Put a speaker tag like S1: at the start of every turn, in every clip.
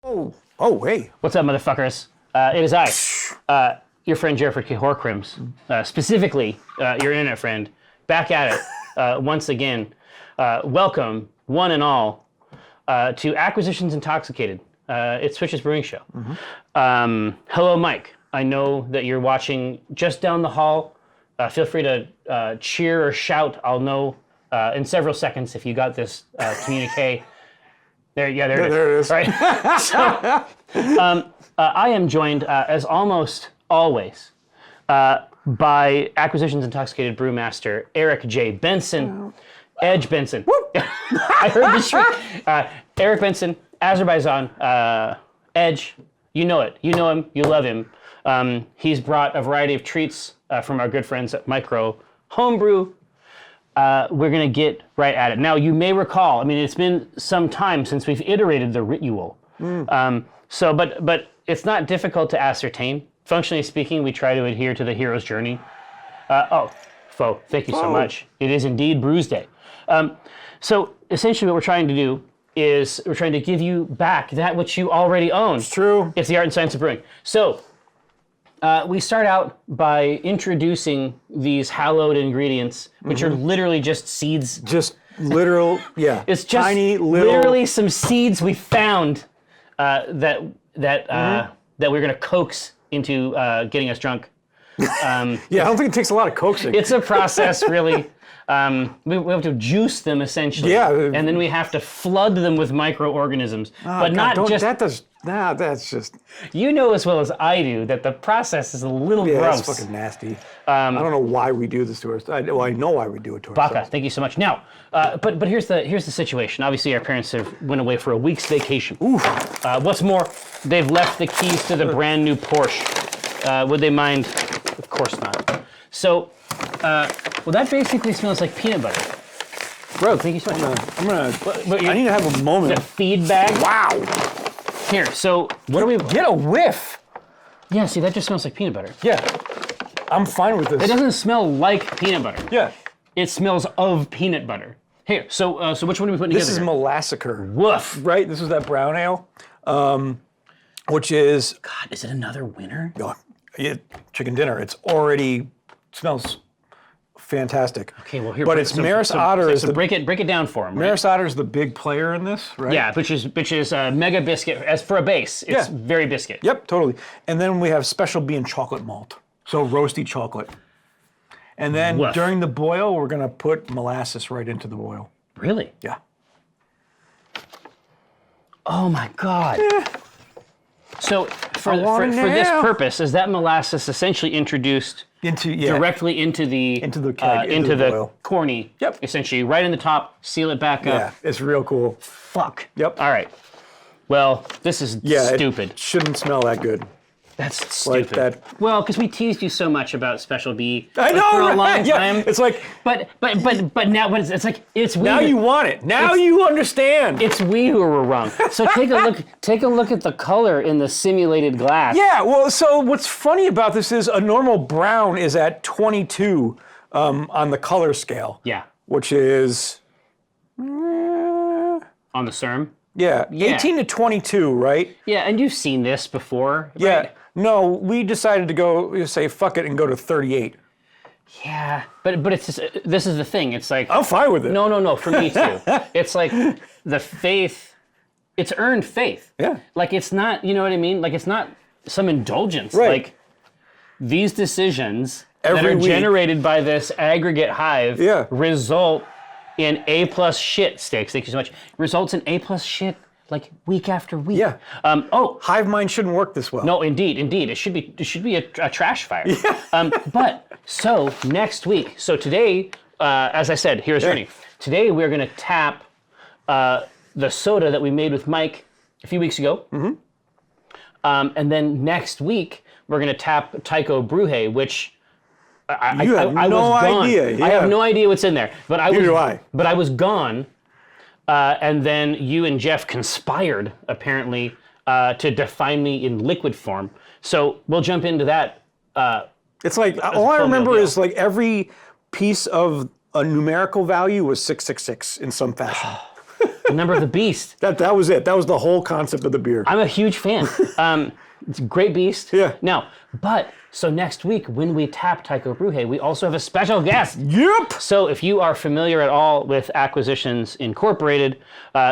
S1: Hey.
S2: What's up, motherfuckers? It is I, your friend Jeffrey K. Horcrims, specifically your internet friend, back at it once again. Welcome, one and all, to Acquisitions Intoxicated. It's Switch's Brewing Show. Hello, Mike. I know that you're watching just down the hall. Feel free to cheer or shout. I'll know in several seconds if you got this communique. There it is. Right. So, I am joined, as almost always, by Acquisitions Intoxicated Brewmaster Eric J. Benson, Edge Benson. I heard the shriek. Eric Benson, Azerbaijan, Edge. You know it. You know him. You love him. He's brought a variety of treats from our good friends at Micro Homebrew. We're going to get right at it. Now, you may recall, I mean, it's been some time since we've iterated the ritual. But it's not difficult to ascertain. Functionally speaking, we try to adhere to the hero's journey. Fo, thank you so much. It is indeed Brews Day. So essentially what we're trying to do is we're trying to give you back that which you already own.
S1: It's true.
S2: It's the art and science of brewing. So we start out by introducing these hallowed ingredients, which are literally just seeds.
S1: Just literal, yeah.
S2: It's just
S1: tiny little...
S2: literally some seeds we found that we're gonna coax into getting us drunk.
S1: I don't think it takes a lot of coaxing.
S2: It's a process, really. We have to juice them essentially, and then we have to flood them with microorganisms.
S1: That's just...
S2: You know as well as I do that the process is a little gross.
S1: It's fucking nasty. I don't know why we do this to ourselves. I know why we do it to ourselves.
S2: Baka, thank you so much. Now, but here's the situation. Obviously, our parents went away for a week's vacation. What's more, they've left the keys to the brand new Porsche. Would they mind? Of course not. So, that basically smells like peanut butter. Bro, thank you so much.
S1: I need to have a moment.
S2: The feed bag.
S1: Wow.
S2: Here, so what do we...
S1: Get a whiff.
S2: Yeah, see, that just smells like peanut butter.
S1: Yeah. I'm fine with this.
S2: It doesn't smell like peanut butter.
S1: Yeah.
S2: It smells of peanut butter. Here, so which one are we putting together?
S1: This is Molassacre.
S2: Woof.
S1: Right? This is that brown ale, which is...
S2: God, is it another winner?
S1: Chicken dinner. It's already... smells fantastic.
S2: Okay, well here.
S1: But it's Maris Otter.
S2: So break it down for him.
S1: Maris Otter is the big player in this, right?
S2: Yeah, which is mega biscuit. As for a base, it's very biscuit.
S1: Yep, totally. And then we have special bean chocolate malt, so roasty chocolate. And then during the boil, we're gonna put molasses right into the boil.
S2: Really?
S1: Yeah.
S2: Oh my God. Yeah. So for this purpose, is that molasses essentially introduced directly into the corny?
S1: Yep.
S2: Essentially, right in the top, seal it back up.
S1: Yeah, it's real cool.
S2: Fuck.
S1: Yep.
S2: All right. Well, this is stupid.
S1: It shouldn't smell that good.
S2: That's stupid.
S1: Like that.
S2: Well, because we teased you so much about Special B.
S1: I know,
S2: for a long time.
S1: It's like,
S2: but now when it's like it's we.
S1: Now you want it. Now you understand.
S2: It's we who were wrong. So take a look at the color in the simulated glass.
S1: Yeah. Well, so what's funny about this is a normal brown is at 22 on the color scale.
S2: Yeah.
S1: Which is
S2: on the CERM.
S1: Yeah, 18 to 22, right?
S2: Yeah, and you've seen this before, right?
S1: Yeah. No, we decided to go say fuck it and go to 38.
S2: Yeah, but it's just, this is the thing. It's like
S1: I'm fine with it.
S2: No, for me too. It's like the faith. It's earned faith.
S1: Yeah.
S2: Like it's not. You know what I mean? Like it's not some indulgence.
S1: Right.
S2: Like these decisions that are generated by this aggregate hive result in A+ shit stakes. Thank you so much. Results in A+ shit like week after week.
S1: Yeah. Hive mind shouldn't work this well.
S2: No, indeed. It should be a trash fire. Yeah. But so next week. So today, as I said, here's Ernie. Today we're gonna tap the soda that we made with Mike a few weeks ago. Mm-hmm. And then next week we're gonna tap Tycho Brewhe, which. I have no idea. Yeah. I have no idea what's in there. But I was gone, and then you and Jeff conspired, apparently, to define me in liquid form. So we'll jump into that.
S1: It's like, all I remember is like every piece of a numerical value was 666 in some fashion.
S2: Number of the Beast.
S1: That was it. That was the whole concept of the beer.
S2: I'm a huge fan. It's a great beast.
S1: Yeah.
S2: Now, so next week when we tap Tycho Brewhe, we also have a special guest.
S1: Yep.
S2: So if you are familiar at all with Acquisitions Incorporated,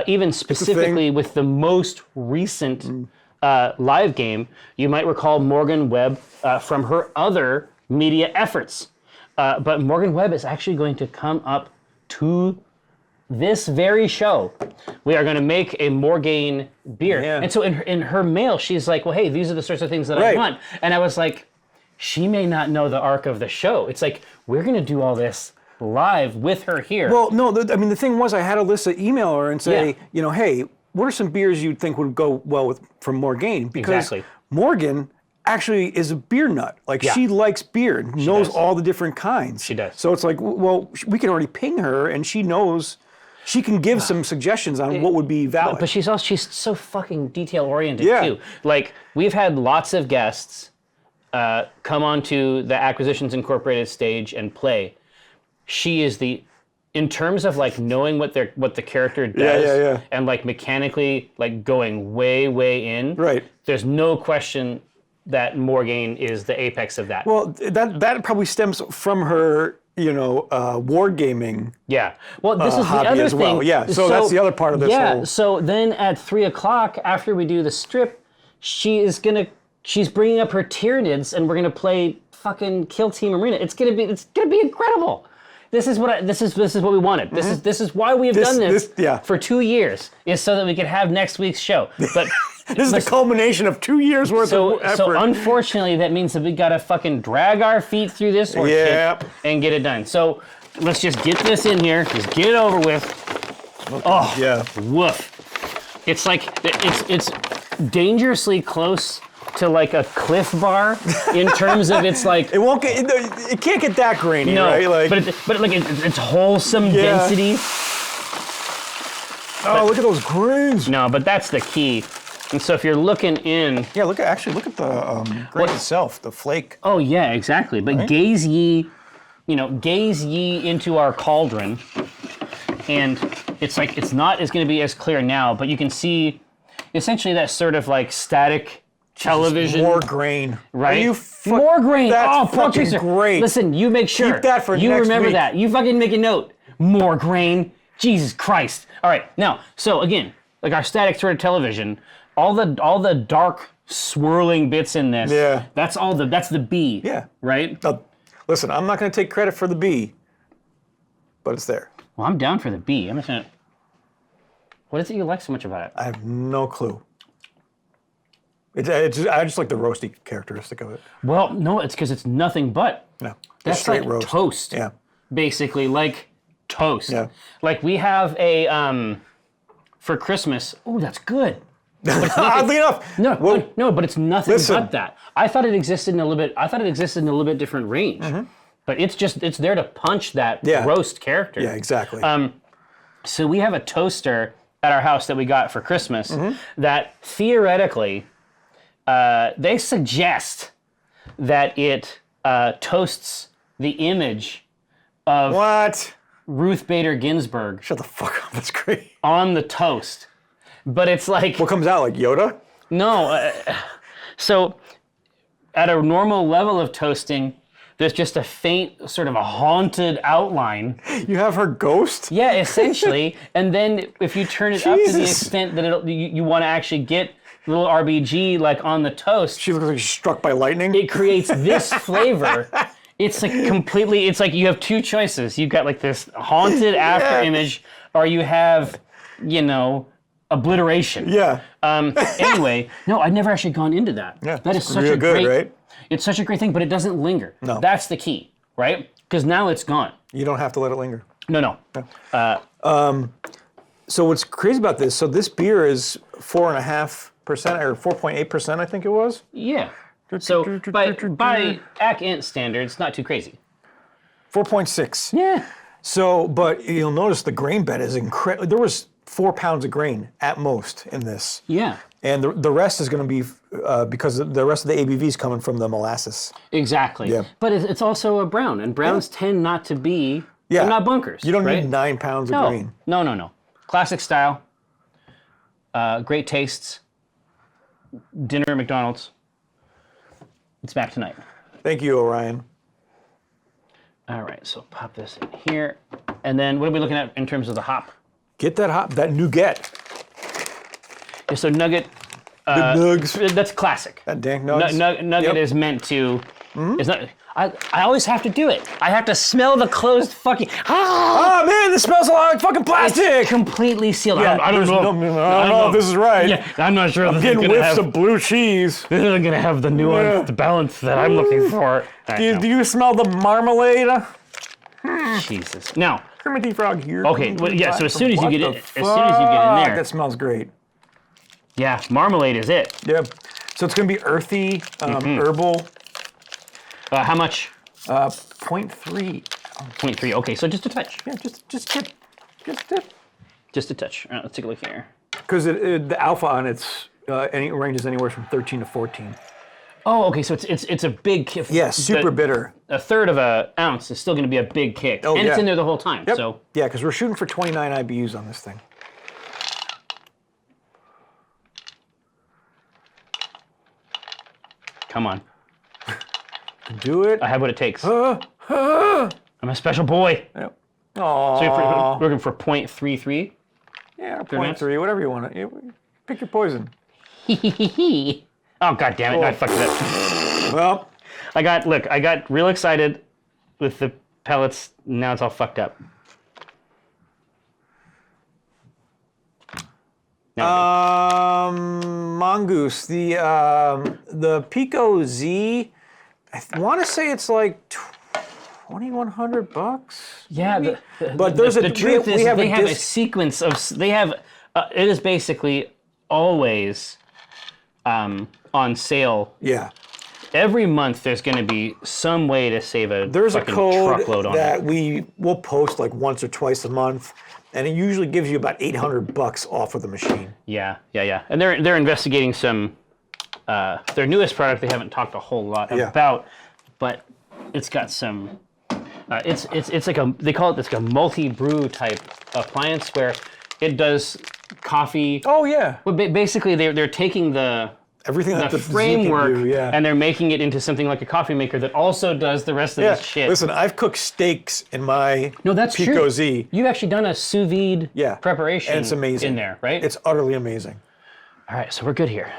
S2: even specifically with the most recent live game, you might recall Morgan Webb from her other media efforts. But Morgan Webb is actually going to come up to this very show. We are going to make a Morgaine beer.
S1: Yeah.
S2: And so in her mail, she's like, well, hey, these are the sorts of things that I want. And I was like, she may not know the arc of the show. It's like, we're going to do all this live with her here.
S1: Well, no, the thing was I had Alyssa email her and say, hey, what are some beers you'd think would go well from Morgaine? Because Morgan actually is a beer nut. Like, she likes beer, knows all the different kinds.
S2: She does.
S1: So it's like, well, we can already ping her, and she knows, she can give some suggestions on what would be valid.
S2: But she's so fucking detail-oriented, too. Like, we've had lots of guests come onto the Acquisitions Incorporated stage and play. She is in terms of like knowing what the character does and like mechanically like going way in. Right. There's no question that Morgaine is the apex of that.
S1: Well, that probably stems from her, wargaming.
S2: Yeah. Well, this is the other thing.
S1: Well. Yeah. So that's the other part of this whole.
S2: Yeah. So then at 3:00 after we do the strip, she's bringing up her Tyranids and we're gonna play fucking Kill Team Arena. It's gonna be incredible. This is what we wanted. This is why we have done this for 2 years, is so that we could have next week's show. But
S1: this is the culmination of 2 years worth of effort.
S2: So unfortunately, that means that we gotta fucking drag our feet through this horse shit and get it done. So let's just get this in here. Just get it over with. Oh yeah. Woof. It's like it's dangerously close to like a Cliff Bar in terms of it's like
S1: it can't get that grainy, right?
S2: Like, but it's wholesome density.
S1: Look at those grains.
S2: No, but that's the key. And so if you're looking in,
S1: look at the grain itself, the flake.
S2: Oh yeah, exactly. But gaze ye into our cauldron, and it's like it's not going to be as clear now, but you can see essentially that sort of like static television.
S1: More grain.
S2: Right? More grain.
S1: That's fucking great.
S2: Listen, you make sure.
S1: Keep that for next week.
S2: You remember that. You fucking make a note. More grain. Jesus Christ. All right. Now, so again, like our static sort of television, all the dark swirling bits in this. Yeah. That's the B. Yeah. Right?
S1: Listen, I'm not going to take credit for the B, but it's there.
S2: Well, I'm down for the B. I'm just going to. What is it you like so much about it?
S1: I have no clue. I just like the roasty characteristic of it.
S2: Well, no, it's because it's nothing but.
S1: No,
S2: that's
S1: straight
S2: like
S1: roast.
S2: Toast.
S1: Yeah,
S2: basically like toast.
S1: Yeah,
S2: like we have a for Christmas. Oh, that's good.
S1: Oddly enough,
S2: no, but it's nothing but that. I thought it existed in a little bit different range, but it's there to punch that roast character.
S1: Yeah, exactly.
S2: So we have a toaster at our house that we got for Christmas that theoretically. They suggest that it toasts the image of Ruth Bader Ginsburg.
S1: Shut the fuck up, that's great.
S2: On the toast. But it's like...
S1: What comes out, like Yoda?
S2: No. So at a normal level of toasting, there's just a faint, sort of a haunted outline.
S1: You have her ghost?
S2: Yeah, essentially. And then if you turn it up to the extent that you want to actually get little RBG like on the toast.
S1: She looks like she's struck by lightning.
S2: It creates this flavor. It's like it's like you have two choices. You've got like this haunted after image, or you have, obliteration.
S1: Yeah.
S2: Anyway, no, I've never actually gone into that.
S1: Yeah.
S2: That is such a great,
S1: right?
S2: It's such a great thing, but it doesn't linger.
S1: No.
S2: That's the key, right? Because now it's gone.
S1: You don't have to let it linger.
S2: No.
S1: So what's crazy about this? So this beer is 4.5%. Or 4.8%, I think it was.
S2: Yeah. So by AC standards, not too crazy.
S1: 4.6.
S2: Yeah.
S1: So, but you'll notice the grain bed is incredible. There was 4 pounds of grain at most in this.
S2: Yeah.
S1: And the rest is going to be because the rest of the ABV is coming from the molasses.
S2: Exactly. Yeah. But it's also a brown, and browns tend not to be. They're not bunkers.
S1: You don't need 9 pounds of grain.
S2: No. Classic style. great tastes. Dinner at McDonald's. It's back tonight.
S1: Thank you, Orion.
S2: All right, so pop this in here. And then what are we looking at in terms of the hop?
S1: Get that nougat.
S2: Yeah, so nugget.
S1: The nugs.
S2: That's classic.
S1: That dank nugs.
S2: Nugget is meant to. It's not. I always have to do it. I have to smell the closed fucking.
S1: Oh man, this smells a lot like fucking plastic.
S2: It's completely sealed.
S1: Yeah,
S2: I don't know.
S1: I don't know if this is right.
S2: Yeah, I'm not sure.
S1: I'm getting whiffs of blue cheese.
S2: This isn't gonna have the nuance, the balance that I'm looking for.
S1: Do you smell the marmalade?
S2: Jesus. Now.
S1: Kermit Frog here.
S2: Okay. Well, yeah. So as soon as you get in there,
S1: that smells great.
S2: Yeah, marmalade is it.
S1: Yep. So it's gonna be earthy, herbal.
S2: How much?
S1: 0.3.
S2: 0.3. Okay, so just a touch.
S1: Yeah, just tip.
S2: Just a touch. All right, let's take a look here.
S1: Because the alpha on its ranges anywhere from 13 to 14.
S2: Oh, okay. So it's a big kick.
S1: Yeah, super bitter.
S2: A third of an ounce is still going to be a big kick, and it's in there the whole time.
S1: Yep.
S2: So
S1: yeah, because we're shooting for 29 IBUs on this thing.
S2: Come on.
S1: Do it.
S2: I have what it takes. I'm a special boy.
S1: Yep.
S2: So we're looking for 0.33.
S1: Yeah, 0.3, whatever you want. Pick your poison.
S2: Oh, god damn it. I fucked it up.
S1: Well,
S2: I got real excited with the pellets. Now it's all fucked up.
S1: Mongoose, the Pico Z, I want to say it's like $2,100.
S2: Yeah,
S1: but
S2: the truth is they have a sequence of it is basically always on sale.
S1: Yeah.
S2: Every month there's going to be some way to save a
S1: There's a
S2: fucking
S1: code
S2: truckload on
S1: that
S2: it.
S1: we'll post like once or twice a month, and it usually gives you about $800 off of the machine.
S2: Yeah. And they're investigating some their newest product they haven't talked a whole lot about, but it's got some it's like they call it a multi-brew type appliance where it does coffee.
S1: Oh yeah.
S2: Well, basically they're taking
S1: everything that the
S2: framework
S1: Z can do,
S2: and they're making it into something like a coffee maker that also does the rest of this shit.
S1: Listen, I've cooked steaks in my Pico
S2: true.
S1: Z.
S2: You've actually done a sous vide preparation
S1: and it's amazing.
S2: In there, right?
S1: It's utterly amazing.
S2: All right, so we're good here.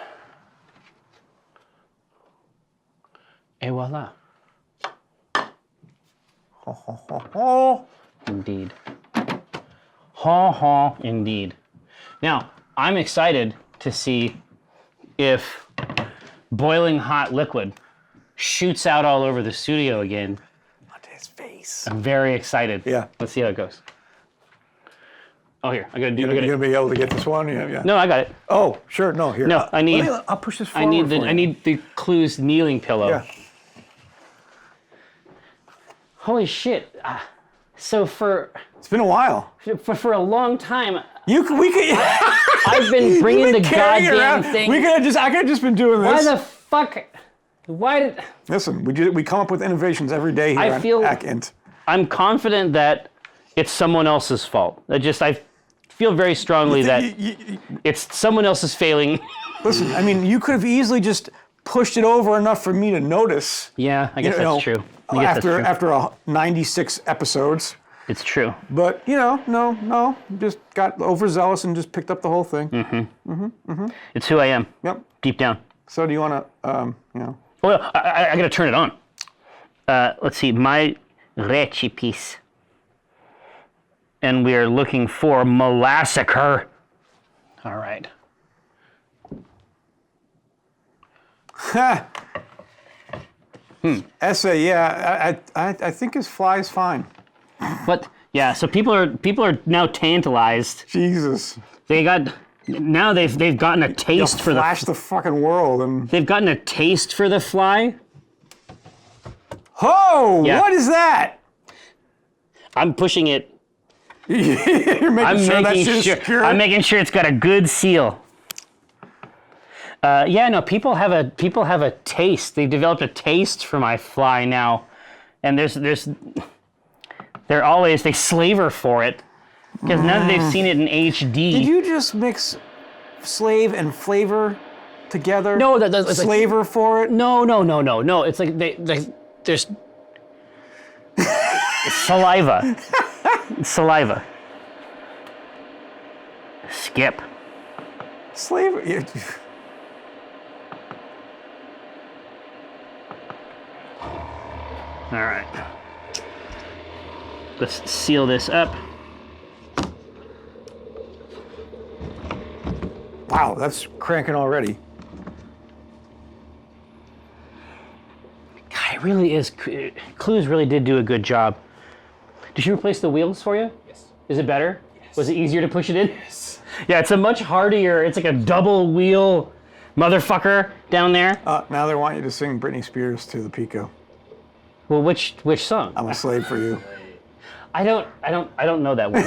S2: Et voila.
S1: Ho, ho, ho, ho.
S2: Indeed. Ha, indeed. Now, I'm excited to see if boiling hot liquid shoots out all over the studio again.
S1: Onto his face.
S2: I'm very excited.
S1: Yeah.
S2: Let's see how it goes. Oh, here.
S1: You're gonna be able to get this one? Yeah.
S2: No, I got it.
S1: Oh, sure. No, here.
S2: No,
S1: I'll push this forward.
S2: I need the Clues kneeling pillow.
S1: Yeah.
S2: Holy shit. So
S1: it's been a while.
S2: For a long time,
S1: We could.
S2: I've been bringing the goddamn thing.
S1: I could have just been doing this.
S2: Why the fuck? Why did?
S1: Listen, we come up with innovations every day here on ACINT.
S2: I'm confident that it's someone else's fault. I feel very strongly that it's someone else's failing.
S1: Listen, I mean, you could have easily just pushed it over enough for me to notice.
S2: Yeah, I guess that's true.
S1: After 96 episodes.
S2: It's true.
S1: But, no, just got overzealous and just picked up the whole thing.
S2: It's who I am.
S1: Yep.
S2: Deep down.
S1: So do you want to,
S2: Well, I got to turn it on. Let's see, my recipes. And we are looking for Molassacre. All right.
S1: Essay, yeah, I think his fly is fine.
S2: But yeah, so people are now tantalized.
S1: Jesus.
S2: They've gotten a taste for
S1: flash the fucking world and
S2: they've gotten a taste for the fly.
S1: Oh, yeah. What is that?
S2: I'm pushing it.
S1: You're
S2: I'm making sure it's got a good seal. People have a taste. They've developed a taste for my fly now, and they slaver for it because now that they've seen it in HD.
S1: Did you just mix slave and flavor together?
S2: No, that's
S1: slaver for it?
S2: No. It's like there's saliva. Saliva. Skip.
S1: Slaver.
S2: All right. Let's seal this up.
S1: Wow, that's cranking already.
S2: God, it really is. Clues really did do a good job. Did she replace the wheels for you?
S3: Yes.
S2: Is it better?
S3: Yes.
S2: Was it easier to push it in?
S3: Yes.
S2: Yeah, it's a much hardier. It's like a double wheel motherfucker down there.
S1: Now they want you to sing Britney Spears to the Pico.
S2: Well, which song?
S1: I'm a slave for you.
S2: I don't know that one.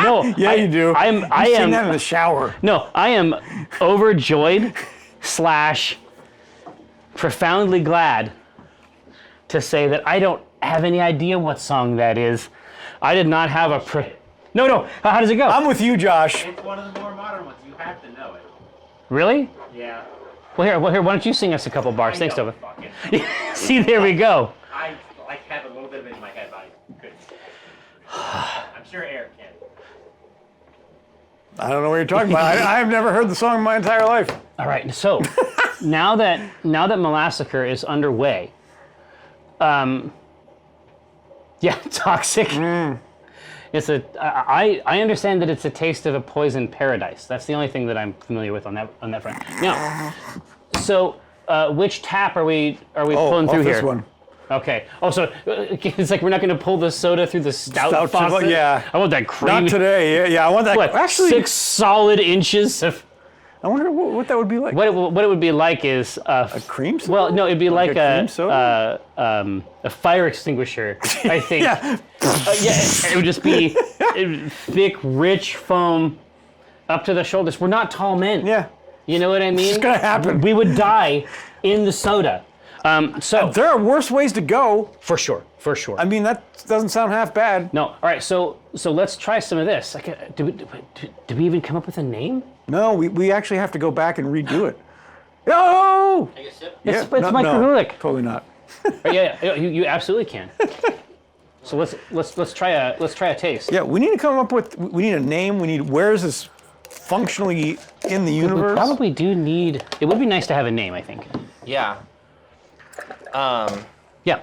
S2: No.
S1: Yeah, you do.
S2: I
S1: sing
S2: am
S1: that in the shower.
S2: No, I am overjoyed / profoundly glad to say that I don't have any idea what song that is. I did not have a No. How does it go?
S1: I'm with you, Josh.
S3: It's one of the more modern ones. You have to know it.
S2: Really?
S3: Yeah.
S2: Well, here. Why don't you sing us a couple bars? Thanks, Tova.
S3: Fucking.
S2: See, there we go.
S3: I have a little bit of it in my head, but I couldn't. I'm sure Eric can.
S1: I don't know what you're talking about. I have never heard the song in my entire life.
S2: All right, so now that Massacre is underway, yeah, toxic. It's I understand that it's a taste of a poison paradise. That's the only thing that I'm familiar with on that front. Now, so which tap are we pulling through
S1: this
S2: here?
S1: one.
S2: Okay. Oh, so it's like we're not going to pull the soda through the stout faucet?
S1: Yeah.
S2: I want that creamy.
S1: Not today. Yeah, I want that.
S2: What?
S1: Actually,
S2: 6 solid inches of.
S1: I wonder what that would be like.
S2: What it would be like is
S1: A cream soda?
S2: well, no, it'd be like
S1: cream soda?
S2: a fire extinguisher, I think.
S1: Yeah.
S2: Yeah, it would just be thick, rich foam up to the shoulders. We're not tall men.
S1: Yeah.
S2: You know what I mean?
S1: It's gonna happen.
S2: We would die in the soda. So
S1: There are worse ways to go.
S2: for sure.
S1: I mean, that doesn't sound half bad.
S2: No. All right. So let's try some of this. Did we even come up with a name?
S1: No, we actually have to go back and redo it. Oh!
S3: Take a sip.
S2: It's microholic.
S1: Totally not.
S2: Yeah, you absolutely can. So let's try a taste.
S1: Yeah, we need to come up with. We need a name. Where is this functionally in the universe?
S2: We probably do need. It would be nice to have a name, I think.
S3: Yeah.
S2: Yeah.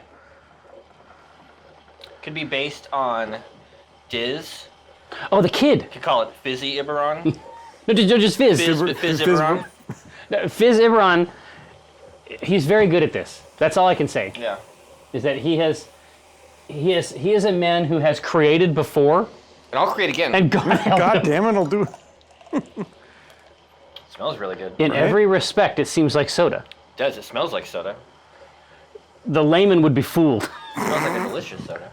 S3: Could be based on Diz.
S2: Oh, the kid.
S3: Could call it Fizzy Iberon.
S2: No, just Fizz.
S3: Fizz Iberon.
S2: Fizz Iberon. He's very good at this. That's all I can say.
S3: Yeah.
S2: Is that he is a man who has created before,
S3: And I'll create again.
S2: and God help
S1: God
S2: him.
S1: damn it, I'll do it.
S3: Smells really good.
S2: In
S1: Right.
S2: every respect, it seems like soda.
S3: It does. It smells like soda.
S2: The layman would be fooled.
S3: It smells like a delicious soda.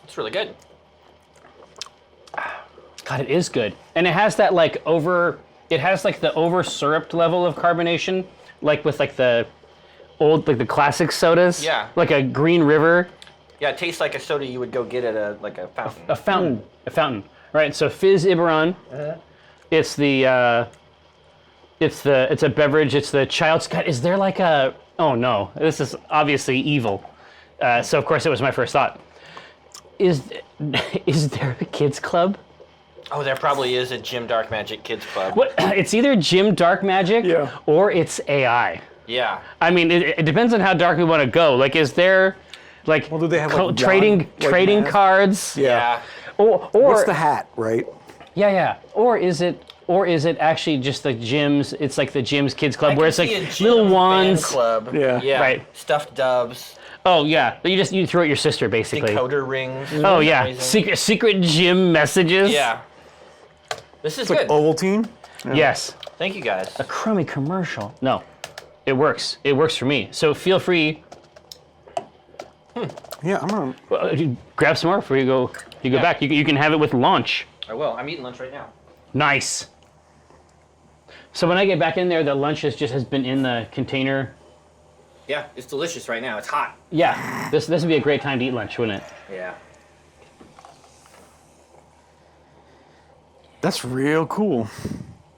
S3: It's really good.
S2: God, it is good, and it has that like over. It has like the over syruped level of carbonation, like with like the old like the classic sodas.
S3: Yeah.
S2: Like a Green River.
S3: Yeah, it tastes like a soda you would go get at a fountain.
S2: A fountain. A fountain. Right. So Fizz Iberon. It's the. It's a beverage. It's the child's. God, is there like a? Oh no! This is obviously evil. So of course it was my first thought. Is there a kids club?
S3: Oh, there probably is a Jim Dark Magic Kids Club.
S2: What? It's either Jim Dark Magic
S1: Yeah.
S2: or it's AI.
S3: Yeah.
S2: I mean, it depends on how dark we want to go. Like, is there, like,
S1: Well, do they have, like,
S2: trading
S1: John, like,
S2: cards?
S3: Yeah.
S2: Or
S1: What's the hat, right?
S2: yeah. Or is it actually just the gyms? It's like the gyms kids club
S3: I
S2: where
S3: can
S2: it's like
S3: see a Jim
S2: little
S3: fan
S2: wands.
S3: club.
S1: Yeah.
S3: Yeah.
S2: Right.
S3: Stuffed doves.
S2: Oh yeah, you throw at your sister basically.
S3: Decoder rings.
S2: Oh yeah,
S3: Amazing.
S2: secret gym messages.
S3: Yeah. This is
S1: It's like
S3: good.
S1: Ovaltine.
S2: Yes.
S3: Thank you guys.
S2: A crummy commercial. No, it works. It works for me. So feel free.
S1: Yeah, I'm gonna.
S2: You grab some more before you go. You go back. You can have it with lunch.
S3: I will. I'm eating lunch right now.
S2: Nice. So when I get back in there, the lunch has been in the container
S3: Yeah, it's delicious right now. It's hot.
S2: Yeah, this would be a great time to eat lunch, wouldn't it?
S3: Yeah.
S1: That's real cool.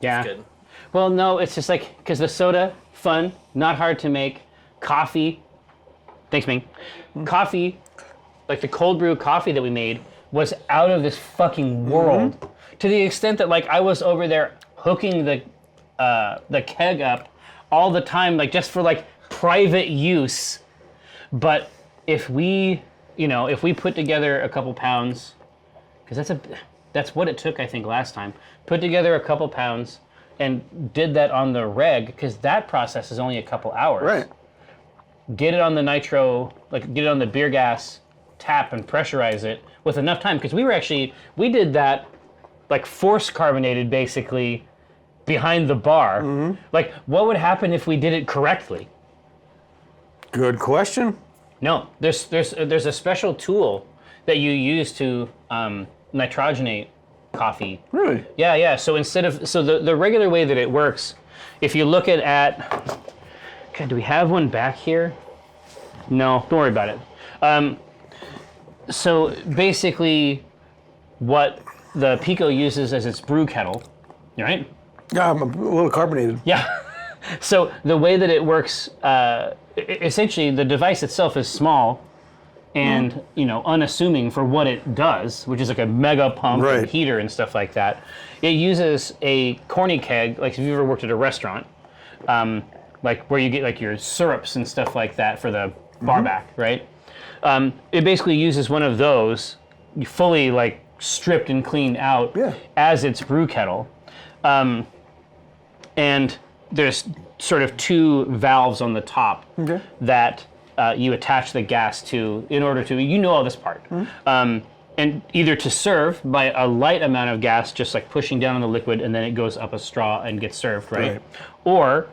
S2: Yeah.
S3: It's good.
S2: Well, no, it's just like, because the soda, fun, not hard to make. Coffee, thanks, Ming. Coffee, like the cold brew coffee that we made, was out of this fucking world. To the extent that, like, I was over there hooking the keg up all the time, like, just for, like, private use. But if we put together a couple pounds, because that's what it took, I think, last time. Put together a couple pounds and did that on the reg, because that process is only a couple hours.
S1: Right.
S2: Get it on the nitro, like get it on the beer gas tap and pressurize it with enough time, because we did that like force carbonated basically behind the bar. Like, what would happen if we did it correctly?
S1: Good question.
S2: No, there's a special tool that you use to nitrogenate coffee.
S1: Really?
S2: Yeah. So the regular way that it works, if you look at okay, do we have one back here? No, don't worry about it. So basically, what the Pico uses as its brew kettle, right?
S1: Yeah, I'm a little carbonated.
S2: Yeah. So the way that it works, essentially, the device itself is small and unassuming for what it does, which is like a mega pump and heater and stuff like that. It uses a corny keg, like if you've ever worked at a restaurant, like where you get like your syrups and stuff like that for the bar back, right? It basically uses one of those, fully like stripped and cleaned out as its brew kettle. And there's sort of two valves on the top that you attach the gas to in order to, all this part. And either to serve by a light amount of gas, just like pushing down on the liquid, and then it goes up a straw and gets served, right? Or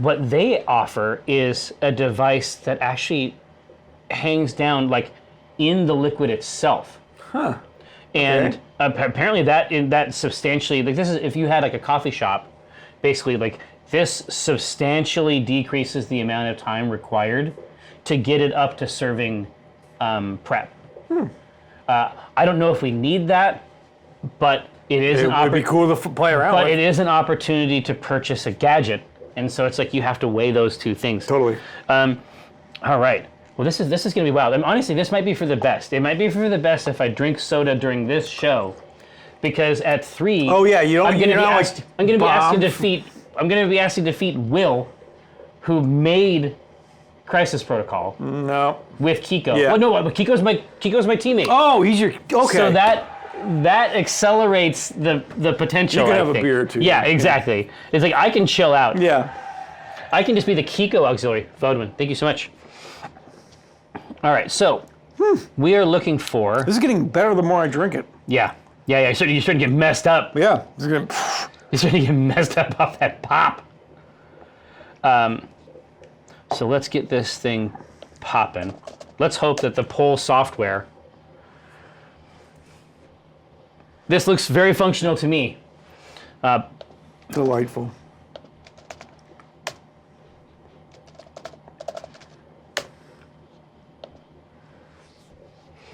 S2: what they offer is a device that actually hangs down like in the liquid itself. And apparently that substantially, like this is, if you had like a coffee shop, basically like this substantially decreases the amount of time required to get it up to serving prep. I don't know if we need that, but it is
S1: It would be cool to play around
S2: but
S1: with.
S2: it is an opportunity to purchase a gadget, and so it's like you have to weigh those two things.
S1: Totally.
S2: All right. Well, this is going to be wild. I mean, honestly, this might be for the best. It might be for the best if I drink soda during this show, because at 3,
S1: Oh yeah, you don't.
S2: I'm going to be asked to
S1: defeat.
S2: defeat Will, who made Crisis Protocol
S1: No.
S2: with Kiko.
S1: Yeah.
S2: Oh no, but Kiko's my teammate.
S1: Oh, he's your okay.
S2: So that accelerates the potential.
S1: You can
S2: I
S1: have a
S2: think.
S1: beer, too.
S2: Yeah, exactly. It's like I can chill out.
S1: Yeah.
S2: I can just be the Kiko auxiliary. Vodman, thank you so much. All right, so we are looking for.
S1: This is getting better the more I drink it.
S2: Yeah. You're starting to get messed up.
S1: Yeah. This is gonna,
S2: You're starting to get messed up off that pop. So let's get this thing popping. Let's hope that the poll software. This looks very functional to me.
S1: delightful.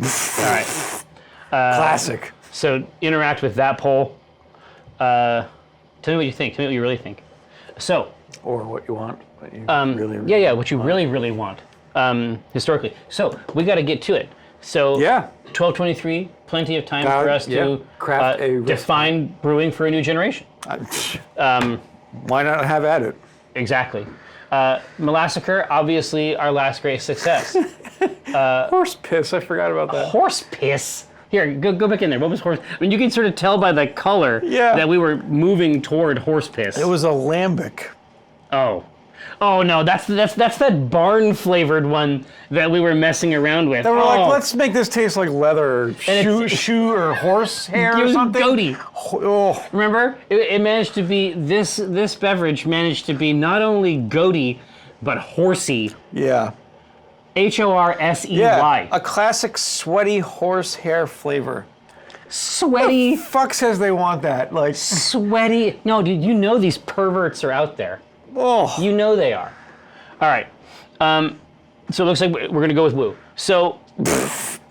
S2: All right.
S1: Classic.
S2: So interact with that poll. Tell me what you think. Tell me what you really think. So.
S1: Or what you want. What you really
S2: Yeah, what you really want. Historically. So we got to get to it. So.
S1: Yeah.
S2: 1223. Plenty of time for us to
S1: craft a
S2: define brewing for a new generation.
S1: Why not have at it?
S2: Exactly. Molassacre, obviously our last great success.
S1: Horse piss. I forgot about that.
S2: Horse piss. Here, go back in there. What was horse? I mean, you can sort of tell by the color that we were moving toward horse piss.
S1: It was a lambic.
S2: Oh no, that's that barn flavored one that we were messing around with.
S1: They were like, let's make this taste like leather, or shoe or horse hair or something.
S2: Goaty.
S1: Oh.
S2: Remember, it managed to be this beverage managed to be not only goaty, but horsey.
S1: Yeah.
S2: HORSEY.
S1: Yeah. A classic sweaty horse hair flavor.
S2: Sweaty.
S1: Who the fuck says they want that? Like
S2: sweaty. No, dude, you know these perverts are out there.
S1: Oh.
S2: You know they are. All right. So it looks like we're going to go with Woo. So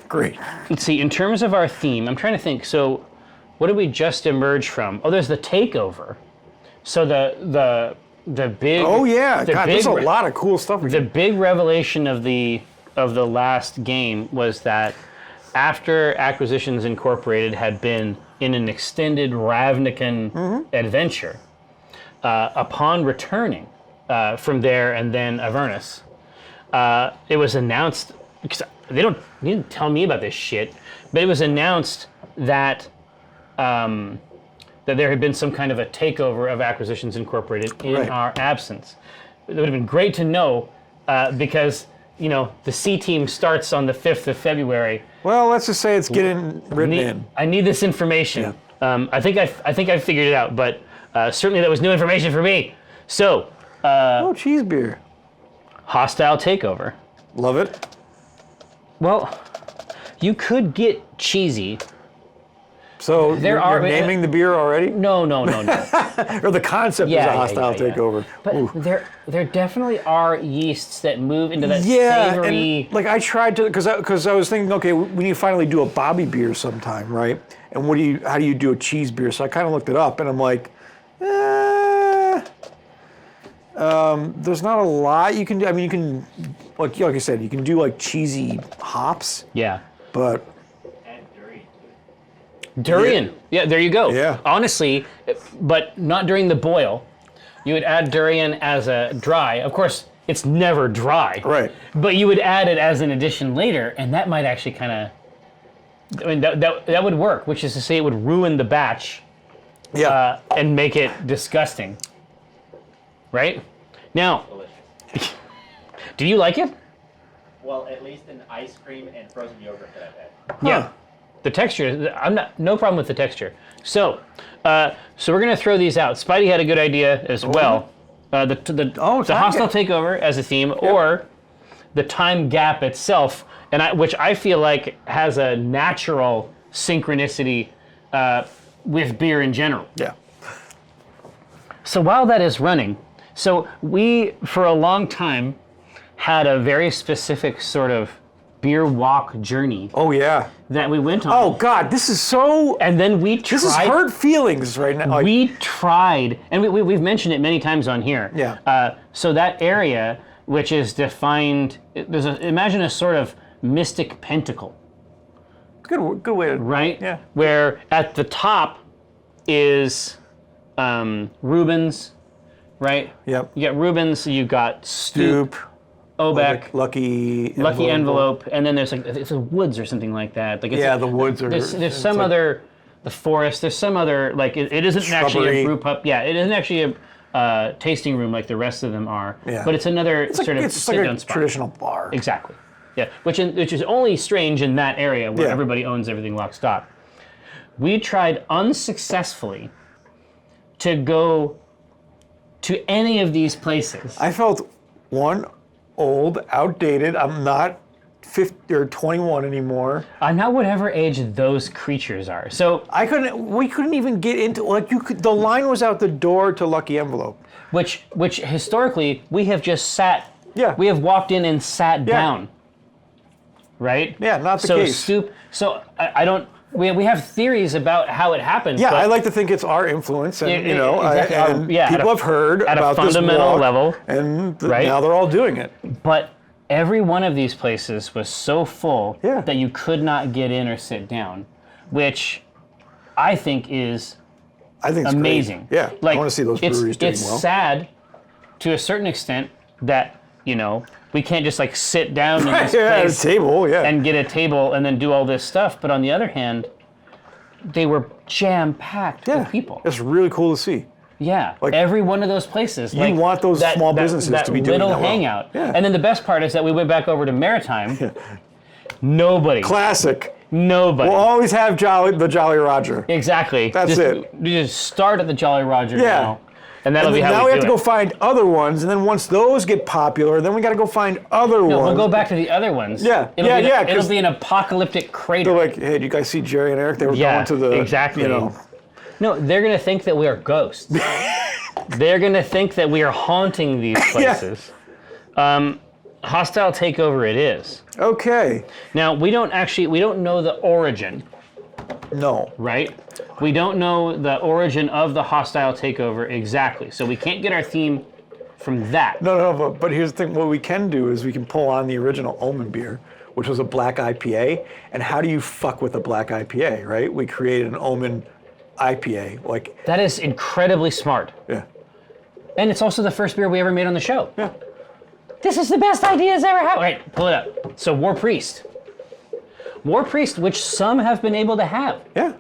S1: Great.
S2: let's see. In terms of our theme, I'm trying to think. So what did we just emerge from? Oh, there's the takeover. So the big.
S1: Oh yeah.
S2: the
S1: God,
S2: big
S1: there's a lot of cool stuff.
S2: The big revelation of the last game was that after Acquisitions Incorporated had been in an extended Ravnican adventure, upon returning from there and then Avernus, it was announced, because they didn't tell me about this shit, but it was announced that that there had been some kind of a takeover of Acquisitions Incorporated in our absence. It would have been great to know because the C team starts on the 5th of February.
S1: Well, let's just say it's getting written in.
S2: I need this information. Yeah. I think I figured it out, but certainly that was new information for me. So.
S1: Cheese beer.
S2: Hostile takeover.
S1: Love it.
S2: Well, you could get cheesy.
S1: So you're naming the beer already?
S2: No.
S1: Or the concept is a hostile takeover.
S2: But there definitely are yeasts that move into that savory.
S1: And I tried to, because I was thinking, okay, we need to finally do a Bobby beer sometime, right? And how do you do a cheese beer? So I kind of looked it up, and I'm like, there's not a lot you can do. I mean, you can, like I said, you can do like cheesy hops.
S2: Yeah.
S1: But.
S2: Durian. Yeah, there you go.
S1: Yeah.
S2: Honestly, but not during the boil. You would add durian as a dry. Of course, it's never dry.
S1: Right.
S2: But you would add it as an addition later, and that might actually kind of, I mean, that would work, which is to say it would ruin the batch.
S1: Yeah.
S2: And make it disgusting. Right? Now, do you like it?
S3: Well, at least in ice cream and frozen yogurt that I've had.
S2: Huh. Yeah. The texture, no problem with the texture. So we're gonna throw these out. Spidey had a good idea as well. The hostile takeover as a theme, or the time gap itself, which I feel like has a natural synchronicity with beer in general.
S1: Yeah.
S2: So while that is running, so we for a long time had a very specific sort of beer walk journey.
S1: Oh yeah.
S2: That we went on.
S1: Oh God, this is so.
S2: And then we tried.
S1: This is hurt feelings right now.
S2: We tried, and we've mentioned it many times on here.
S1: Yeah.
S2: So that area, which is defined, imagine a sort of mystic pentacle.
S1: Good way to.
S2: Right.
S1: Yeah.
S2: Where at the top is Rubens, right?
S1: Yep.
S2: You got Rubens. You got Stoop. Obeck,
S1: Lucky
S2: Envelope, and then there's it's a woods or something like that. Like
S1: the woods are.
S2: There's some other, the forest. There's some other it isn't actually a brew pub. Yeah, it isn't actually a tasting room like the rest of them are.
S1: Yeah.
S2: But it's another
S1: it's
S2: sort of sit-down spot.
S1: Traditional bar.
S2: Exactly. Yeah, which is only strange in that area where everybody owns everything lock stock. We tried unsuccessfully to go to any of these places.
S1: I felt old, outdated. I'm not 50 or 21 anymore.
S2: I'm not whatever age those creatures are. So
S1: we couldn't even get into the line was out the door to Lucky Envelope.
S2: Which historically we have just sat.
S1: Yeah.
S2: We have walked in and sat down. Right?
S1: Yeah, not the case.
S2: So I don't. We have theories about how it happened.
S1: Yeah, I like to think it's our influence, and
S2: exactly.
S1: People have heard
S2: at
S1: about
S2: a fundamental
S1: this walk,
S2: level,
S1: and now they're all doing it.
S2: But every one of these places was so full that you could not get in or sit down, which I think is amazing.
S1: Great. Yeah, I want to see those breweries doing well.
S2: It's sad to a certain extent that we can't just sit down in this place and get a table and then do all this stuff. But on the other hand, they were jam-packed with people.
S1: It's really cool to see.
S2: Yeah, every one of those places.
S1: You want those small businesses to be doing that well.
S2: Little hangout. Yeah. And then the best part is that we went back over to Maritime. Nobody.
S1: Classic.
S2: Nobody.
S1: We'll always have the Jolly Roger.
S2: Exactly.
S1: That's it.
S2: We just start at the Jolly Roger now. And that'll be how
S1: now
S2: we
S1: have to go find other ones, and then once those get popular, then we got to go find other ones.
S2: We'll go back to the other ones.
S1: Yeah,
S2: It'll be an apocalyptic crater.
S1: They're like, hey, did you guys see Jerry and Eric? They were going to the...
S2: exactly. No, they're going to think that we are ghosts. They're going to think that we are haunting these places. Hostile takeover it is.
S1: Okay.
S2: Now, we don't know the origin.
S1: No.
S2: Right? We don't know the origin of the hostile takeover exactly. So we can't get our theme from that.
S1: No, but here's the thing. What we can do is we can pull on the original Omin beer, which was a black IPA. And how do you fuck with a black IPA, right? We created an Omin IPA. Like
S2: that is incredibly smart.
S1: Yeah.
S2: And it's also the first beer we ever made on the show.
S1: Yeah.
S2: This is the best ideas ever had. Wait, pull it up. So War Priest. War Priest, which some have been able to have.
S1: Yeah.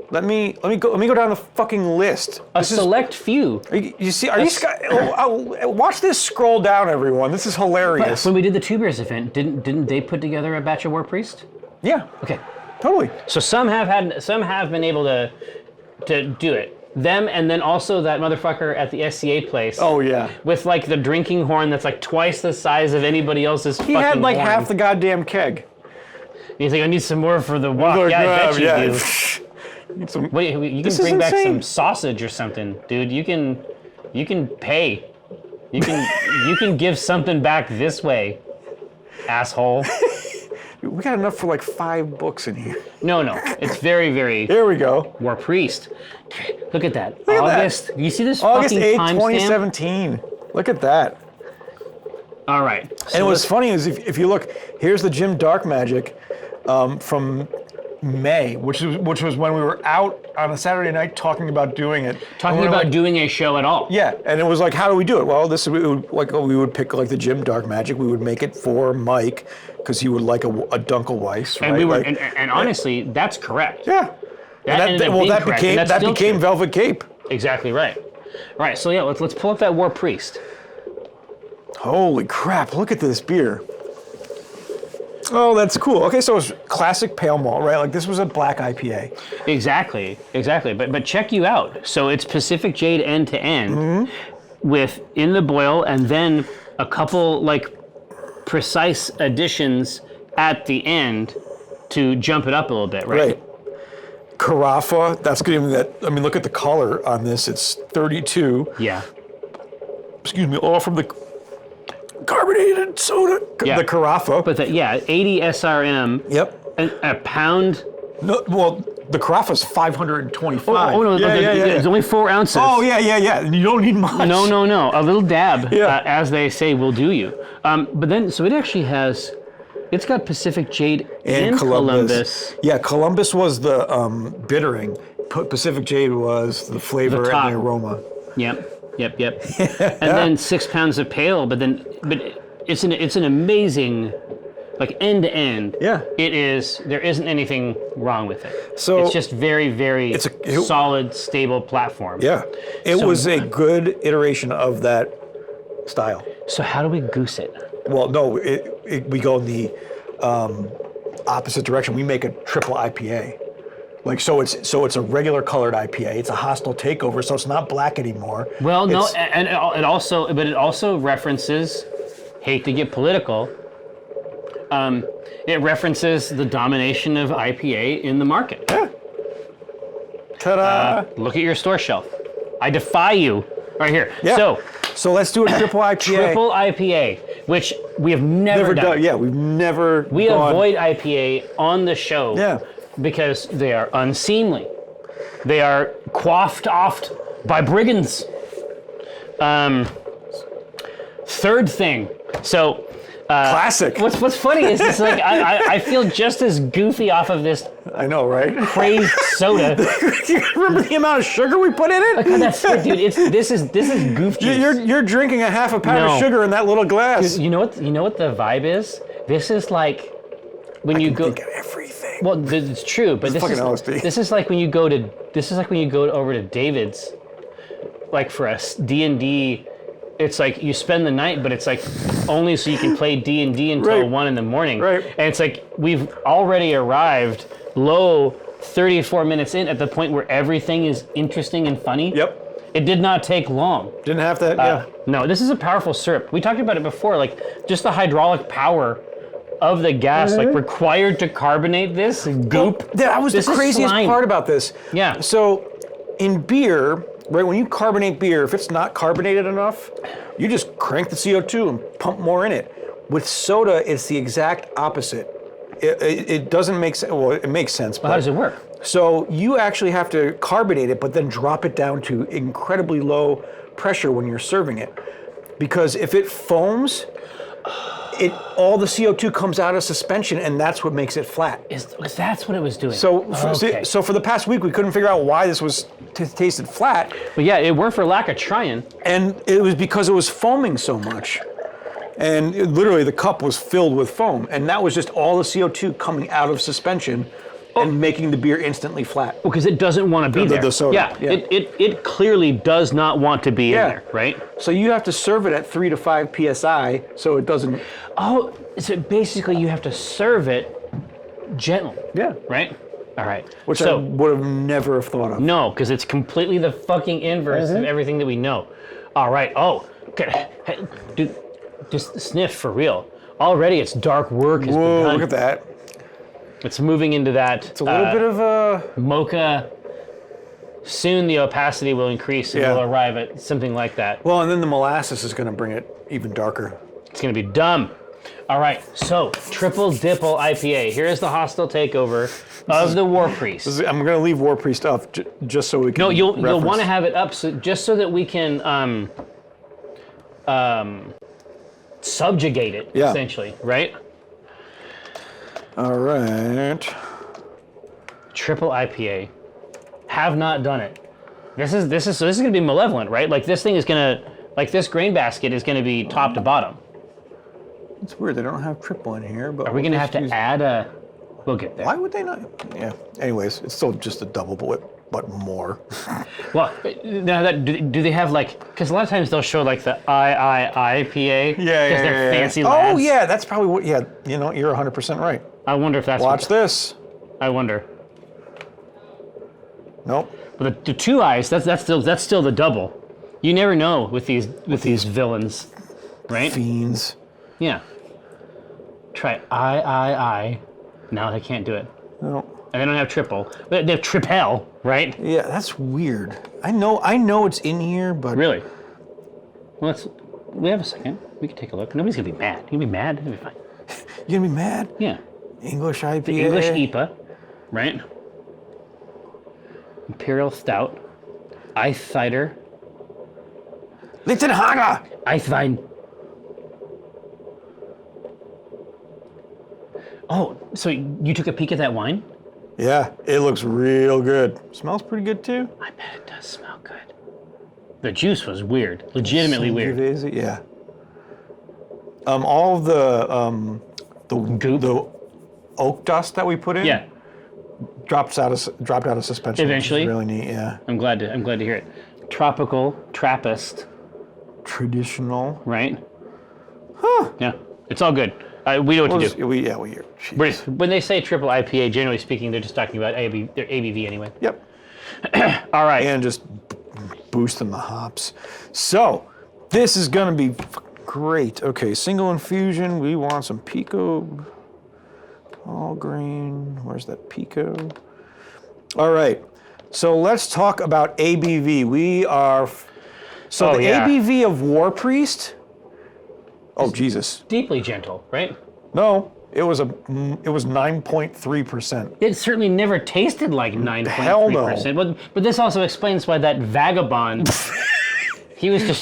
S1: Let me go down the fucking list.
S2: A select few.
S1: You see? Watch this scroll down, everyone. This is hilarious.
S2: When we did the Two Beers event, didn't they put together a batch of War Priest?
S1: Yeah.
S2: Okay.
S1: Totally.
S2: So some have been able to do it. Them and then also that motherfucker at the SCA place.
S1: Oh yeah.
S2: With like the drinking horn that's like twice the size of anybody else's fucking horn.
S1: He had like half the goddamn keg.
S2: He's like, I need some more for the walk. Yeah, I bet you do. Wait, you can bring back some sausage or something, dude. You can pay. You can give something back this way, asshole.
S1: We got enough for like 5 books in here.
S2: No, it's very, very.
S1: Here we go.
S2: War Priest. Look at that.
S1: Look
S2: August.
S1: at that.
S2: You see this
S1: August
S2: fucking
S1: 8th, 2017. Look at that.
S2: All right. So
S1: and what's funny is if you look, here's the Jim Dark Magic from May, which was when we were out on a Saturday night talking about doing it.
S2: Talking about doing a show at all.
S1: Yeah, and it was like, how do we do it? Well, we would pick like the Jim Dark Magic. We would make it for Mike because he would like a Dunkelweiss, right?
S2: And we were, and honestly, that's correct.
S1: Yeah. That became Velvet Cape.
S2: Exactly right. All right, so yeah, let's pull up that War Priest.
S1: Holy crap! Look at this beer. Oh, that's cool. Okay, so it's classic pale malt, right? Like this was a black IPA.
S2: Exactly. But check you out. So it's Pacific Jade end to end, with in the boil, and then a couple like precise additions at the end to jump it up a little bit, right?
S1: Right. Carafa, that's giving that. I mean, look at the color on this. It's 32.
S2: Yeah.
S1: Excuse me, all from the carbonated soda.
S2: Yeah.
S1: The Carafa.
S2: But 80 SRM.
S1: Yep.
S2: A pound.
S1: No, well, the Carafa's 525.
S2: Oh no, it's only 4 ounces.
S1: Oh yeah. You don't need much.
S2: No. A little dab, as they say, will do you. But then, so it actually has. It's got Pacific Jade and Columbus.
S1: Yeah, Columbus was the bittering. Pacific Jade was the flavor and the aroma.
S2: Yep. And then 6 pounds of pale, but it's an amazing, like end to end.
S1: Yeah.
S2: It is. There isn't anything wrong with it.
S1: So
S2: it's just very, very solid, stable platform.
S1: Yeah. It was a good iteration of that style.
S2: So how do we goose it?
S1: Well, no, we go in the opposite direction. We make a triple IPA. Like so it's a regular colored IPA. It's a hostile takeover, so it's not black anymore.
S2: Well, no, and it also references, hate to get political, it references the domination of IPA in the market.
S1: Yeah. Ta-da!
S2: Look at your store shelf. I defy you. Right here.
S1: Yeah. So let's do a triple IPA.
S2: Triple IPA, which we have never done.
S1: Yeah, we've never.
S2: We avoid IPA on the show.
S1: Yeah.
S2: Because they are unseemly. They are quaffed oft by brigands. Third thing. So.
S1: Classic.
S2: What's funny is it's like I feel just as goofy off of this.
S1: I know, right?
S2: Crazed soda.
S1: You remember the amount of sugar we put in it?
S2: Like, that's dude. This is goof juice.
S1: You're drinking a half a pound of sugar in that little glass.
S2: You know what the vibe is? This is like when you go.
S1: Think of everything.
S2: Well, it's true, but this is like when you go over to David's, like for a D&D. It's like you spend the night, but it's like only so you can play D&D until 1 in the morning.
S1: Right.
S2: And it's like we've already arrived 34 minutes in at the point where everything is interesting and funny.
S1: Yep.
S2: It did not take long.
S1: Didn't have that, yeah.
S2: No, this is a powerful syrup. We talked about it before, like just the hydraulic power of the gas, like required to carbonate this goop.
S1: That was the craziest part about this.
S2: Yeah.
S1: So in beer, right? When you carbonate beer, if it's not carbonated enough, you just crank the CO2 and pump more in it. With soda, it's the exact opposite. It doesn't make sense. Well, it makes sense.
S2: Well, how does it work?
S1: So you actually have to carbonate it, but then drop it down to incredibly low pressure when you're serving it. Because if it foams, all the CO2 comes out of suspension, and that's what makes it flat.
S2: That's what it was doing?
S1: So for the past week, we couldn't figure out why this was tasted flat.
S2: But yeah, it weren't for lack of trying.
S1: And it was because it was foaming so much. And literally the cup was filled with foam. And that was just all the CO2 coming out of suspension and making the beer instantly flat.
S2: Well, because it doesn't want to be there.
S1: The soda.
S2: Yeah. It clearly does not want to be in there, right?
S1: So you have to serve it at 3 to 5 PSI so it doesn't...
S2: Oh, so basically you have to serve it gently.
S1: Yeah.
S2: Right? All right.
S1: Which I would have never have thought of.
S2: No, because it's completely the fucking inverse of everything that we know. All right. Oh, okay. Hey, dude, just sniff for real. Already its dark work has begun.
S1: Look at that.
S2: It's moving into that.
S1: It's a little bit of a...
S2: mocha. Soon the opacity will increase and we'll arrive at something like that.
S1: Well, and then the molasses is going to bring it even darker.
S2: It's going to be dumb. All right, so Triple Dipple IPA. Here is the hostile takeover of the War Priest.
S1: I'm going to leave War Priest up just so we can.
S2: No, you'll want to have it up just so that we can subjugate it essentially, right?
S1: All right.
S2: Triple IPA. Have not done it. This is going to be malevolent, right? Like this thing is going to, like this grain basket is going to be top to bottom.
S1: It's weird they don't have triple in here, but
S2: are we going to have to add a? We'll get there.
S1: Why would they not? Yeah. Anyways, it's still just a double, but more.
S2: Well, now that do they have like? Because a lot of times they'll show like the IPA.
S1: Yeah.
S2: Because they're fancy lads.
S1: Oh yeah, that's probably what. Yeah, you know, you're 100% right.
S2: I wonder if that's.
S1: Watch this.
S2: I wonder.
S1: Nope.
S2: But the two eyes, that's still the double. You never know with these villains, right?
S1: Fiends.
S2: Yeah. Try I. No, they can't do it.
S1: No.
S2: And they don't have triple. They have triple, right?
S1: Yeah, that's weird. I know it's in here, but
S2: really. Well, we have a second. We can take a look. Nobody's gonna be mad. You gonna be mad? It'll be fine.
S1: You gonna be mad?
S2: Yeah.
S1: English IPA.
S2: The English IPA, right? Imperial Stout. Eiscider.
S1: Lichtenhager.
S2: Eiswein. Oh, so you took a peek at that wine?
S1: Yeah, it looks real good. Smells pretty good too.
S2: I bet it does smell good. The juice was weird, legitimately weird.
S1: Yeah. All of the
S2: goop,
S1: the oak dust that we put in, dropped out of suspension.
S2: Eventually,
S1: which is really neat. Yeah.
S2: I'm glad to hear it. Tropical, Trappist,
S1: traditional,
S2: right?
S1: Huh?
S2: Yeah, it's all good. We know what to do.
S1: We hear.
S2: When they say triple IPA, generally speaking, they're just talking about their ABV anyway.
S1: Yep.
S2: All right.
S1: And just boosting the hops. So this is gonna be great. Okay, single infusion. We want some pico. All grain. Where's that pico? All right. So let's talk about ABV. ABV of War Priest. Oh Jesus!
S2: Deeply gentle, right?
S1: No, it was 9.3%.
S2: It certainly never tasted like 9.3%.
S1: Hell no.
S2: But this also explains why that vagabond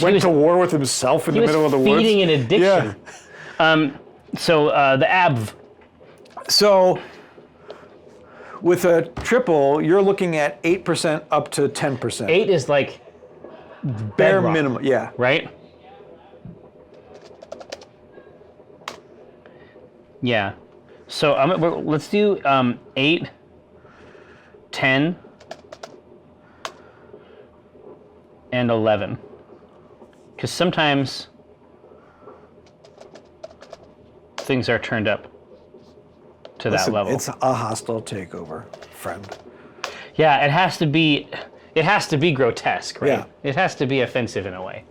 S1: went to war with himself in the middle of the woods.
S2: Feeding an addiction. Yeah. So the ABV.
S1: So with a triple, you're looking at 8% up to 10%.
S2: 8 is like
S1: bare
S2: bedrock,
S1: minimum. Yeah.
S2: Right. Yeah. So let's do 8, 10, and 11. Because sometimes things are turned up to that level.
S1: It's a hostile takeover, friend.
S2: Yeah, it has to be grotesque, right?
S1: Yeah.
S2: It has to be offensive in a way.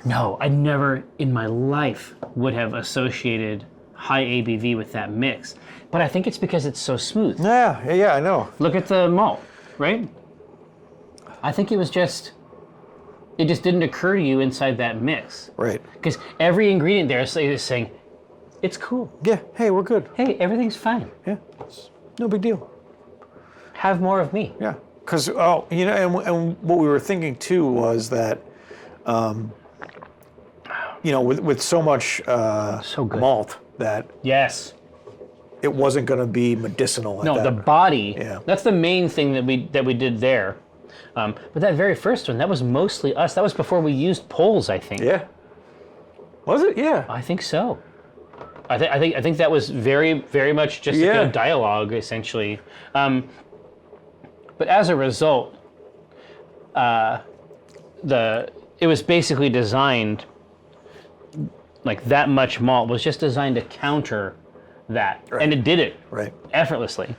S2: No, I never in my life would have associated high ABV with that mix. But I think it's because it's so smooth.
S1: Yeah, I know.
S2: Look at the malt, right? I think it just didn't occur to you inside that mix.
S1: Right.
S2: Because every ingredient there is saying, it's cool.
S1: Yeah. Hey, we're good.
S2: Hey, everything's fine.
S1: Yeah. It's no big deal.
S2: Have more of me.
S1: Yeah. Because, and what we were thinking too was that, with so much
S2: So good.
S1: malt that
S2: Yes.
S1: it wasn't going to be medicinal. Like
S2: No,
S1: that.
S2: the body.
S1: Yeah.
S2: That's the main thing that we did there. But that very first one, that was mostly us. That was before we used poles, I think.
S1: Yeah. Was it? Yeah.
S2: I think so. I think that was very, very much just a dialogue, essentially. But as a result, it was basically designed, like that much malt was just designed to counter that,
S1: Right.
S2: and it did it
S1: Right.
S2: effortlessly.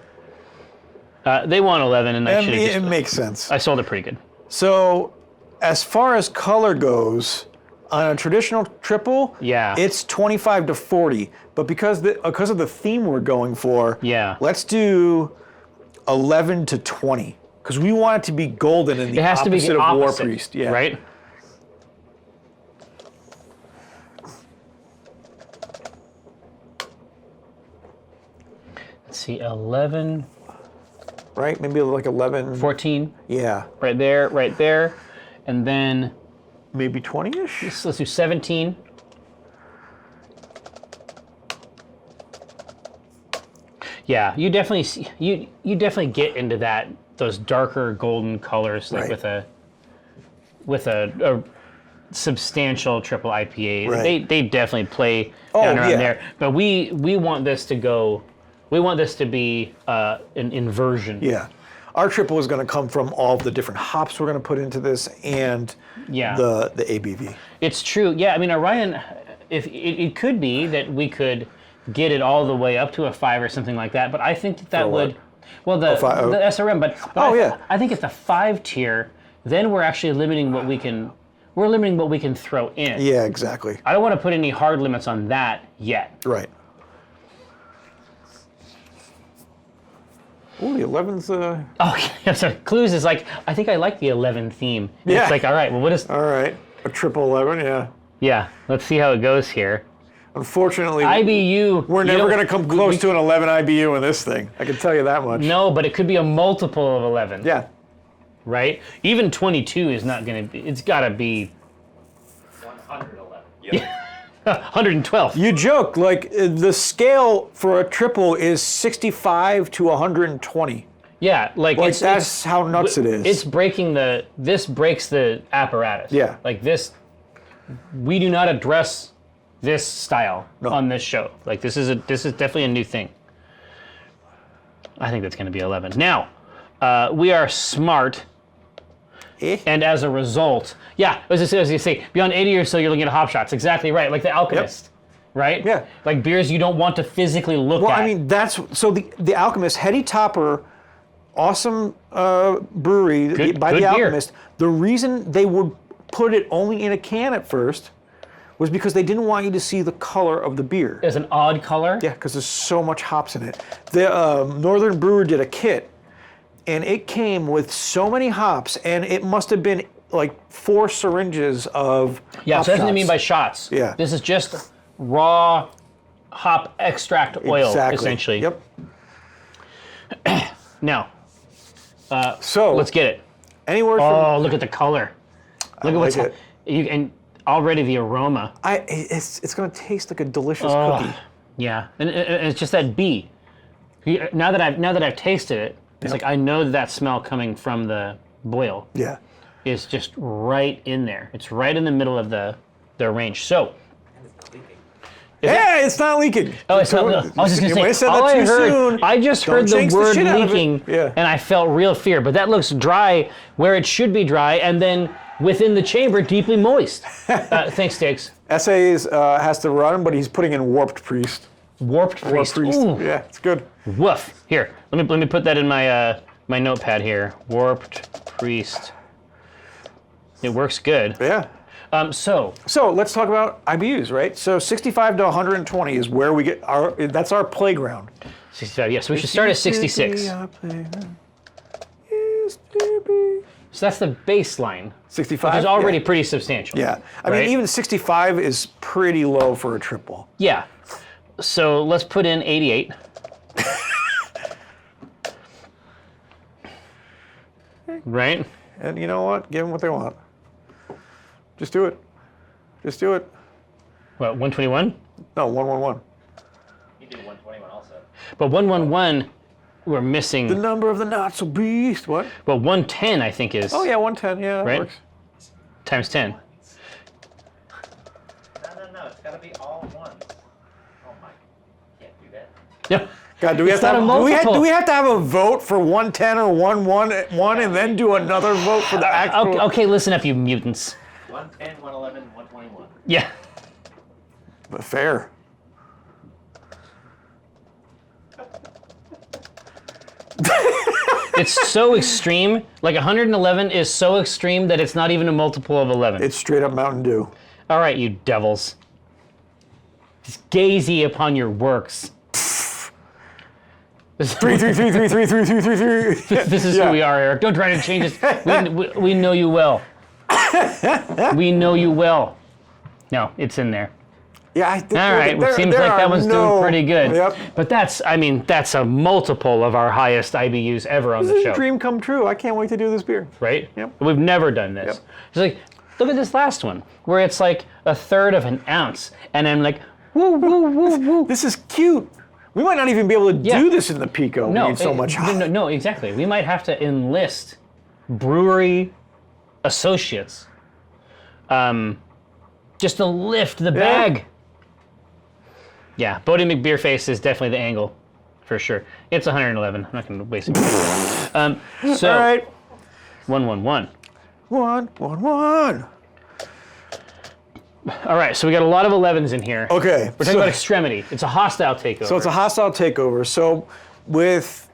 S2: They want 11, and I should have
S1: It makes sense.
S2: I sold it pretty good.
S1: So, as far as color goes, on a traditional triple,
S2: Yeah.
S1: it's 25 to 40. But because of the theme we're going for,
S2: Yeah.
S1: let's do 11 to 20. Because we want it to be golden and the
S2: It has to be
S1: opposite
S2: the
S1: of War
S2: opposite,
S1: Priest. Yeah.
S2: right? Let's see, 11,
S1: Right? Maybe like 11.
S2: 14,
S1: Yeah.
S2: right there, and then
S1: Maybe 20-ish?
S2: let's do 17. Yeah, you definitely see, you definitely get into those darker golden colors, like
S1: Right.
S2: with a substantial triple IPA.
S1: Right.
S2: They definitely play
S1: Oh,
S2: down around
S1: yeah.
S2: there. But we want this to go. We want this to be an inversion.
S1: Yeah. Our triple is going to come from all the different hops we're going to put into this and
S2: Yeah.
S1: the ABV.
S2: It's true. Yeah, I mean, Orion, if it could be that we could get it all the way up to a 5 or something like that, but I think that
S1: For what?
S2: would, well, the SRM, but
S1: yeah.
S2: I think at the 5 tier, then we're actually limiting what we can throw in.
S1: Yeah, exactly.
S2: I don't want to put any hard limits on that yet.
S1: Right. Oh, the 11's...
S2: Oh, yeah, so Clues is like, I think I like the 11 theme. And
S1: Yeah.
S2: It's like, all right, well, what is...
S1: All right. A triple 11, yeah.
S2: Yeah, let's see how it goes here.
S1: Unfortunately,
S2: IBU...
S1: we're
S2: you
S1: never
S2: know,
S1: going to come close to an 11 IBU in this thing. I can tell you that much.
S2: No, but it could be a multiple of 11.
S1: Yeah.
S2: Right? Even 22 is not going to be... It's got to be
S3: 111.
S2: 112.
S1: You joke, like, the scale for a triple is 65 to 120.
S2: Yeah, like
S1: That's how nuts it is.
S2: It's breaking this breaks the apparatus.
S1: Yeah.
S2: Like this, we do not address this style
S1: No.
S2: on this show. Like this is definitely a new thing. I think that's going to be 11. Now, we are smart, and as a result, yeah, as you say, beyond 80 or so, you're looking at hop shots. Exactly right, like the Alchemist, right?
S1: Yeah.
S2: Like beers you don't want to physically look
S1: Well,
S2: at.
S1: I mean, that's... So the Alchemist, heady topper, awesome brewery by
S2: good
S1: the
S2: beer.
S1: Alchemist. The reason they would put it only in a can at first was because they didn't want you to see the color of the beer.
S2: There's an odd color.
S1: Yeah, because there's so much hops in it. The Northern Brewer did a kit, and it came with so many hops, and it must have been like 4 syringes of
S2: Yeah,
S1: hop
S2: so that's what I
S1: shots.
S2: mean by shots.
S1: Yeah.
S2: This is just raw hop extract oil,
S1: Exactly.
S2: essentially.
S1: Yep.
S2: Now,
S1: So
S2: let's get it.
S1: any word from
S2: Oh, look at the color. Look at what's
S1: like it.
S2: and already the aroma.
S1: it's going to taste like a delicious
S2: Oh,
S1: cookie.
S2: yeah, and it's just that B. Now that I've tasted it, it's like I know that smell coming from the boil
S1: Yeah.
S2: is just right in there. It's right in the middle of the range. So.
S1: Yeah, it's not leaking.
S2: Oh, it's not, I was just
S1: You might
S2: going to
S1: have
S2: say,
S1: said
S2: all
S1: that
S2: I
S1: too
S2: heard,
S1: soon.
S2: I just
S1: Don't
S2: heard the
S1: jinx the
S2: word
S1: shit out of it.
S2: leaking,
S1: Yeah.
S2: and I felt real fear. But that looks dry where it should be dry, and then within the chamber, deeply moist. Thanks, Sticks.
S1: Essays has to run, but he's putting in Warped Priest.
S2: Warped Priest. Ooh,
S1: Yeah, it's good.
S2: woof. Here, let me put that in my my notepad here. Warped Priest. It works good.
S1: Yeah.
S2: So
S1: let's talk about IBUs, right? So 65 to 120 is where we get that's our playground.
S2: 65. Yeah, so we should start at 66. So that's the baseline.
S1: 65?
S2: Which is already pretty substantial.
S1: Yeah. I
S2: right?
S1: mean, even 65 is pretty low for a triple.
S2: Yeah. So let's put in 88. Right?
S1: And you know what? Give them what they want. Just do it. Just do it.
S2: What, 121?
S1: No, 111.
S3: You did 121 also.
S2: But 111, we're missing.
S1: The number of the not so beast. What?
S2: But 110, I think, is.
S1: Oh, yeah, 110. Yeah, that
S2: Right?
S1: works.
S2: Times 10.
S3: No. It's got to be all ones. Oh my. Can't do that.
S2: Yeah.
S1: God, do we have
S2: It's
S1: to
S2: not
S1: have,
S2: a multiple.
S1: do we have to have a vote for 110 or 111 and then do another vote for the actual?
S2: Okay, listen up, you mutants.
S3: 110, 111, 121.
S2: Yeah.
S1: But fair.
S2: It's so extreme. Like 111 is so extreme that it's not even a multiple of 11.
S1: It's straight up Mountain Dew.
S2: All right, you devils. Just gaze ye upon your works.
S1: Three.
S2: This is who we are, Eric. Don't try to change us. We know you well. We know you well. No, it's in there.
S1: Yeah, I think.
S2: All right, well, seems like that one's doing pretty good.
S1: Yep.
S2: But that's a multiple of our highest IBUs ever on
S1: This
S2: the
S1: is
S2: show.
S1: a dream come true. I can't wait to do this beer.
S2: Right?
S1: Yep.
S2: We've never done this.
S1: Yep.
S2: It's like, look at this last one, where it's like a third of an ounce, and I'm like, woo, woo, woo, woo.
S1: This is cute. We might not even be able to do this in the Pico. We need so much.
S2: No, exactly. We might have to enlist brewery associates just to lift the bag. Yeah, Bodie McBeerface is definitely the angle, for sure. It's 111. I'm not going to waste it. So,
S1: All right.
S2: 111.
S1: 111.
S2: All right, so we got a lot of 11s in here.
S1: Okay.
S2: We're talking about extremity. It's a hostile takeover.
S1: So it's a hostile takeover. So with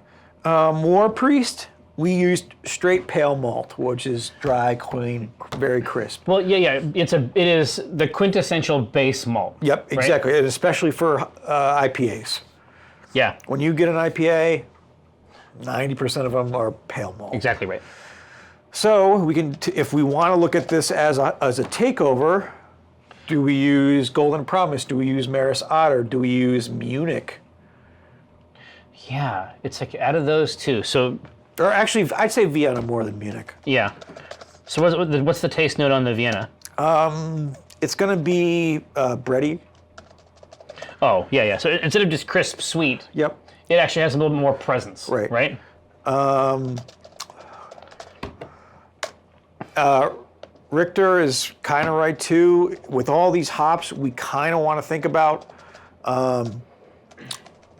S1: War Priest, we used straight pale malt, which is dry, clean, very crisp.
S2: Well, yeah. It is the quintessential base malt.
S1: Yep,
S2: right?
S1: exactly, and especially for IPAs.
S2: Yeah,
S1: When you get an IPA, 90% of them are pale malt.
S2: exactly right.
S1: So we can, if we want to look at this as a takeover, do we use Golden Promise? Do we use Maris Otter? Do we use Munich?
S2: Yeah, it's like out of those two. So,
S1: Or actually, I'd say Vienna more than Munich.
S2: yeah. So what's the taste note on the Vienna?
S1: It's going to be bready.
S2: Oh, yeah. So instead of just crisp sweet,
S1: Yep.
S2: it actually has a little bit more presence.
S1: Right.
S2: Right?
S1: Richter is kind of right too. With all these hops, we kind of want to think about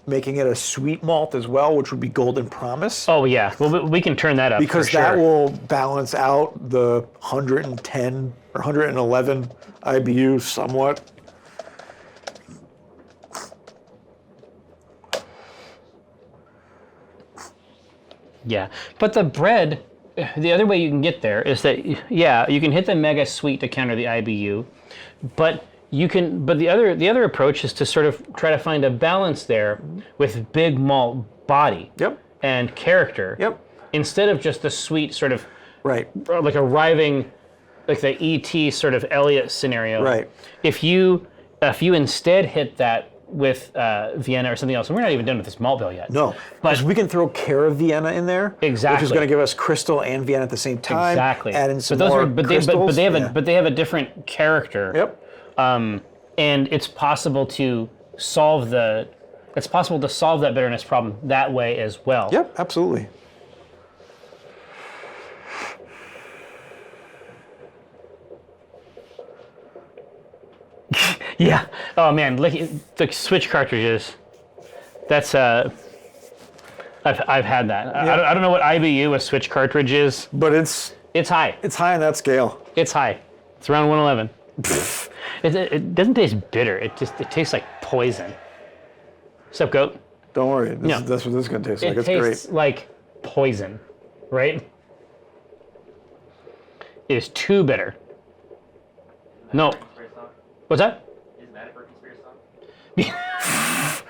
S1: making it a sweet malt as well, which would be Golden Promise.
S2: Oh, yeah. Well, we can turn that up
S1: Because
S2: for sure.
S1: that will balance out the 110 or 111 IBU somewhat.
S2: Yeah, but the bread, the other way you can get there is that, yeah, you can hit the mega sweet to counter the IBU, but the other approach is to sort of try to find a balance there with big malt body and character.
S1: Yep.
S2: Instead of just the sweet sort of
S1: Right.
S2: like arriving, like the ET sort of Elliot scenario.
S1: Right.
S2: If you instead hit that with Vienna or something else, and we're not even done with this malt bill yet.
S1: No, but we can throw Cara Vienna in there,
S2: Exactly.
S1: which is going to give us Crystal and Vienna at the same time.
S2: Exactly.
S1: Add in some
S2: but those
S1: more
S2: are, but
S1: crystals.
S2: they have a different character.
S1: Yep.
S2: And it's possible to solve that bitterness problem that way as well.
S1: Yep. Absolutely.
S2: Yeah. Oh man, look the Switch cartridges. That's I've had that.
S1: Yeah.
S2: I don't know what IBU a Switch cartridge is.
S1: But it's
S2: It's high.
S1: high on that scale.
S2: It's high. It's around 111. It doesn't taste bitter. It tastes like poison. What's up, goat?
S1: Don't worry.
S2: No.
S1: That's what this is going to taste like.
S2: It
S1: It's
S2: tastes
S1: great.
S2: like poison, right? It is too bitter. No.
S3: Conspiracy song?
S2: What's that?
S3: Isn't that a Britney Spears song?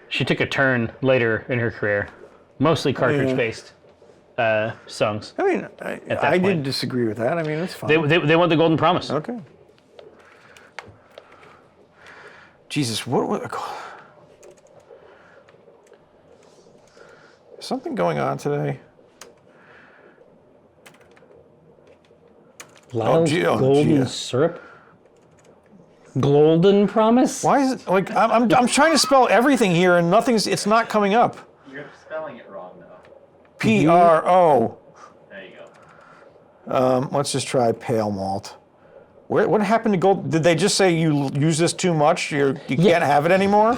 S2: She took a turn later in her career, mostly cartridge-based. songs.
S1: I mean, I didn't disagree with that. I mean, it's fine.
S2: They want the Golden Promise.
S1: Okay. Jesus, what? Something going on today?
S2: Lyle's golden syrup. Golden Promise.
S1: Why is it like I'm trying to spell everything here and it's not coming up.
S3: You're spelling it wrong though.
S1: PRO.
S3: There you go.
S1: Let's just try pale malt. What happened to gold? Did they just say you use this too much? You can't have it anymore?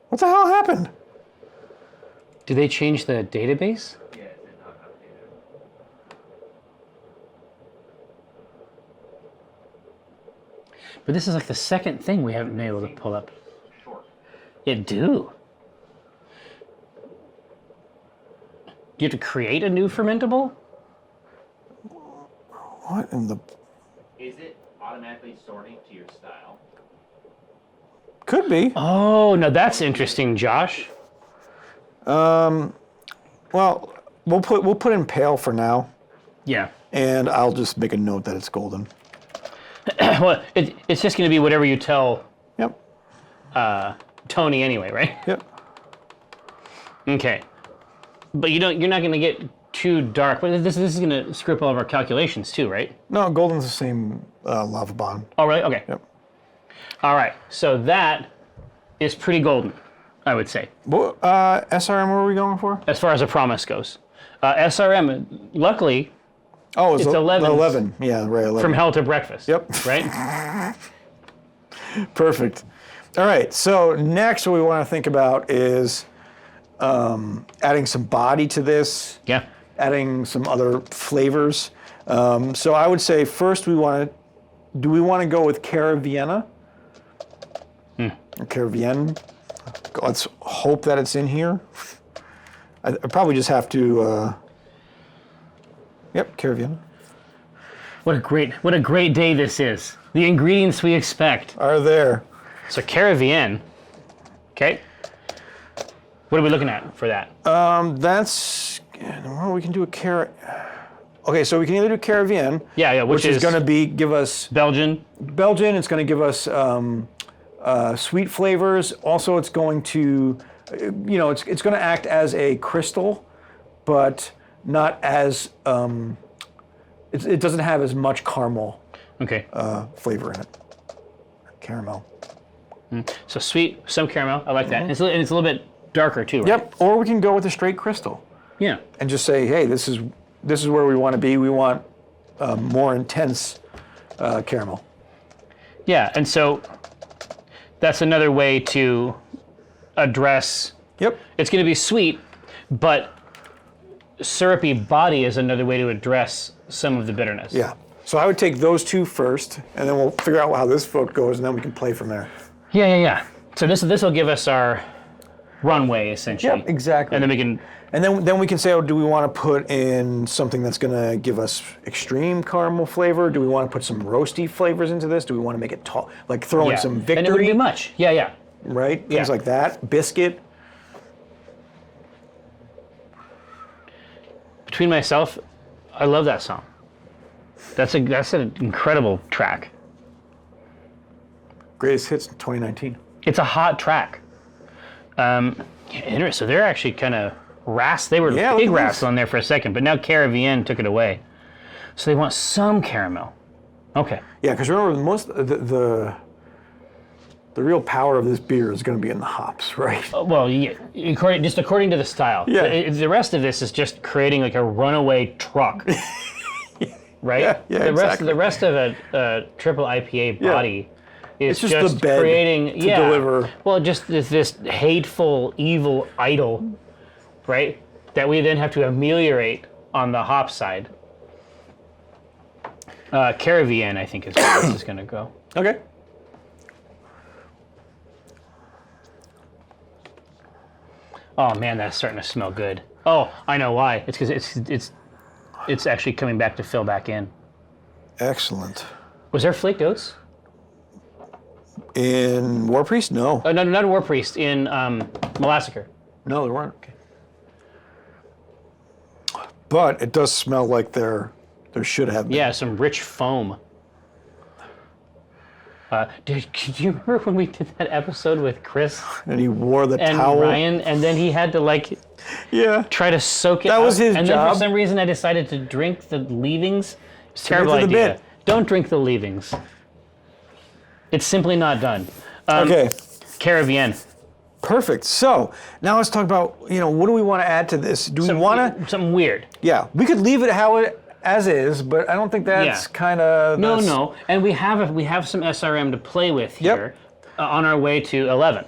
S1: What the hell happened?
S2: Did they change the database?
S3: Yeah, it did not update it.
S2: But this is like the second thing we haven't been able to pull up.
S3: Short.
S2: It do. Do you have to create a new fermentable?
S1: What in the...
S3: Is it automatically sorting to your style?
S1: Could be.
S2: Oh, now that's interesting, Josh.
S1: Well, we'll put in pale for now,
S2: Yeah.
S1: and I'll just make a note that it's golden.
S2: Well, it's just going to be whatever you tell
S1: Yep.
S2: Tony anyway, right?
S1: Yep.
S2: Okay. But you're not going to get too dark. But this is going to screw up all of our calculations too, right?
S1: No, golden's the same lava bond.
S2: Oh, really? Okay.
S1: Yep.
S2: All right. So that is pretty golden, I would say,
S1: What, SRM, what are we going for?
S2: as far as a promise goes. SRM, luckily,
S1: Oh,
S2: It's 11.
S1: 11. Yeah, right, 11.
S2: from hell to breakfast.
S1: Yep.
S2: Right?
S1: Perfect. All right, so next what we want to think about is adding some body to this,
S2: Yeah.
S1: adding some other flavors. So I would say first do we want to go with Cara Vienna? Or Cara Vienne? Let's hope that it's in here. I probably just have to, yep, Cara Vienna.
S2: What a great day this is. The ingredients we expect.
S1: Are there.
S2: So Cara Vienne. Okay. What are we looking at for that?
S1: That's, well, we can do a Cara. Okay, so we can either do Cara Vienne.
S2: Yeah,
S1: Which is going to give us
S2: Belgian.
S1: It's going to give us sweet flavors. Also, it's going to, it's going to act as a crystal, but not as, it doesn't have as much caramel
S2: Okay.
S1: flavor in it. Caramel.
S2: So sweet, some caramel. I like that. And it's a little bit darker too, right?
S1: Yep. Or we can go with a straight crystal
S2: Yeah.
S1: and just say, hey, this is where we want to be. We want more intense caramel.
S2: Yeah, and so that's another way to address.
S1: Yep.
S2: It's going to be sweet, but syrupy body is another way to address some of the bitterness.
S1: Yeah. So I would take those two first, and then we'll figure out how this vote goes, and then we can play from there.
S2: Yeah. So this will give us our runway essentially.
S1: Yep, exactly.
S2: And then we can.
S1: And then we can say, oh, do we want to put in something that's going to give us extreme caramel flavor? Do we want to put some roasty flavors into this? Do we want to make it like throw in some victory?
S2: And it wouldn't be much. Yeah.
S1: Right?
S2: Yeah.
S1: Things like that. Biscuit.
S2: Between myself, I love that song. That's an incredible track.
S1: Greatest hits in 2019.
S2: It's a hot track. Interesting. So they're actually kind of they were
S1: Yeah,
S2: big
S1: look at
S2: rasps
S1: this.
S2: on there for a second, but now Cara Vienne took it away. So they want some caramel. Okay.
S1: Yeah, because remember, most the real power of this beer is going to be in the hops, right?
S2: Well, yeah, according to the style.
S1: Yeah.
S2: The rest of this is just creating like a runaway truck. Right?
S1: Yeah,
S2: The rest of a triple IPA body is
S1: It's just the bed
S2: creating
S1: to deliver.
S2: Well, just this hateful, evil idol, right? That we then have to ameliorate on the hop side. Cara Vienne, I think, is where this is going to go.
S1: Okay.
S2: Oh man, that's starting to smell good. Oh, I know why. It's because it's actually coming back to fill back in.
S1: Excellent.
S2: Was there flaked oats?
S1: In War Priest? No.
S2: No, not in War Priest. In Molassacre.
S1: No, there weren't. Okay. But it does smell like there should have been.
S2: Yeah, some rich foam. Do you remember when we did that episode with Chris
S1: And he wore the
S2: and
S1: towel.
S2: Ryan, and then he had to try to soak it
S1: That
S2: up,
S1: was his
S2: and
S1: job.
S2: then for some reason I decided to drink the leavings. It's a terrible
S1: to the
S2: idea.
S1: bit.
S2: Don't drink the leavings. It's simply not done.
S1: Okay.
S2: Caribbean.
S1: Perfect. So now let's talk about, what do we want to add to this? Do we want to?
S2: Something weird.
S1: Yeah, we could leave it as is, but I don't think that's kind of.
S2: No, and we have some SRM to play with here on our way to 11.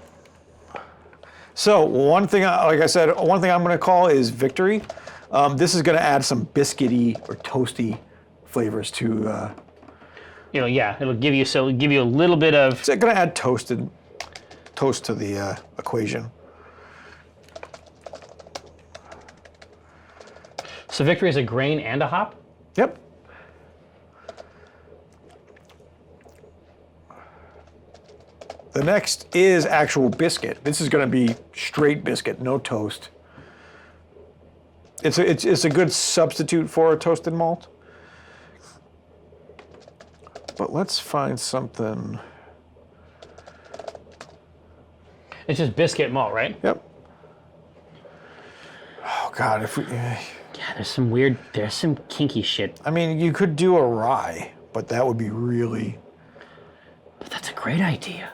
S1: So one thing, like I said, one thing I'm going to call is Victory. This is going to add some biscuity or toasty flavors to.
S2: It'll give you a little bit of.
S1: It's going to add toast to the equation.
S2: So Victory is a grain and a hop?
S1: Yep. The next is actual biscuit. This is going to be straight biscuit, no toast. It's a good substitute for a toasted malt. But let's find something.
S2: It's just biscuit malt, right?
S1: Yep. Oh God, if we.
S2: Yeah, there's some kinky shit.
S1: I mean, you could do a rye, but that would be really.
S2: But that's a great idea.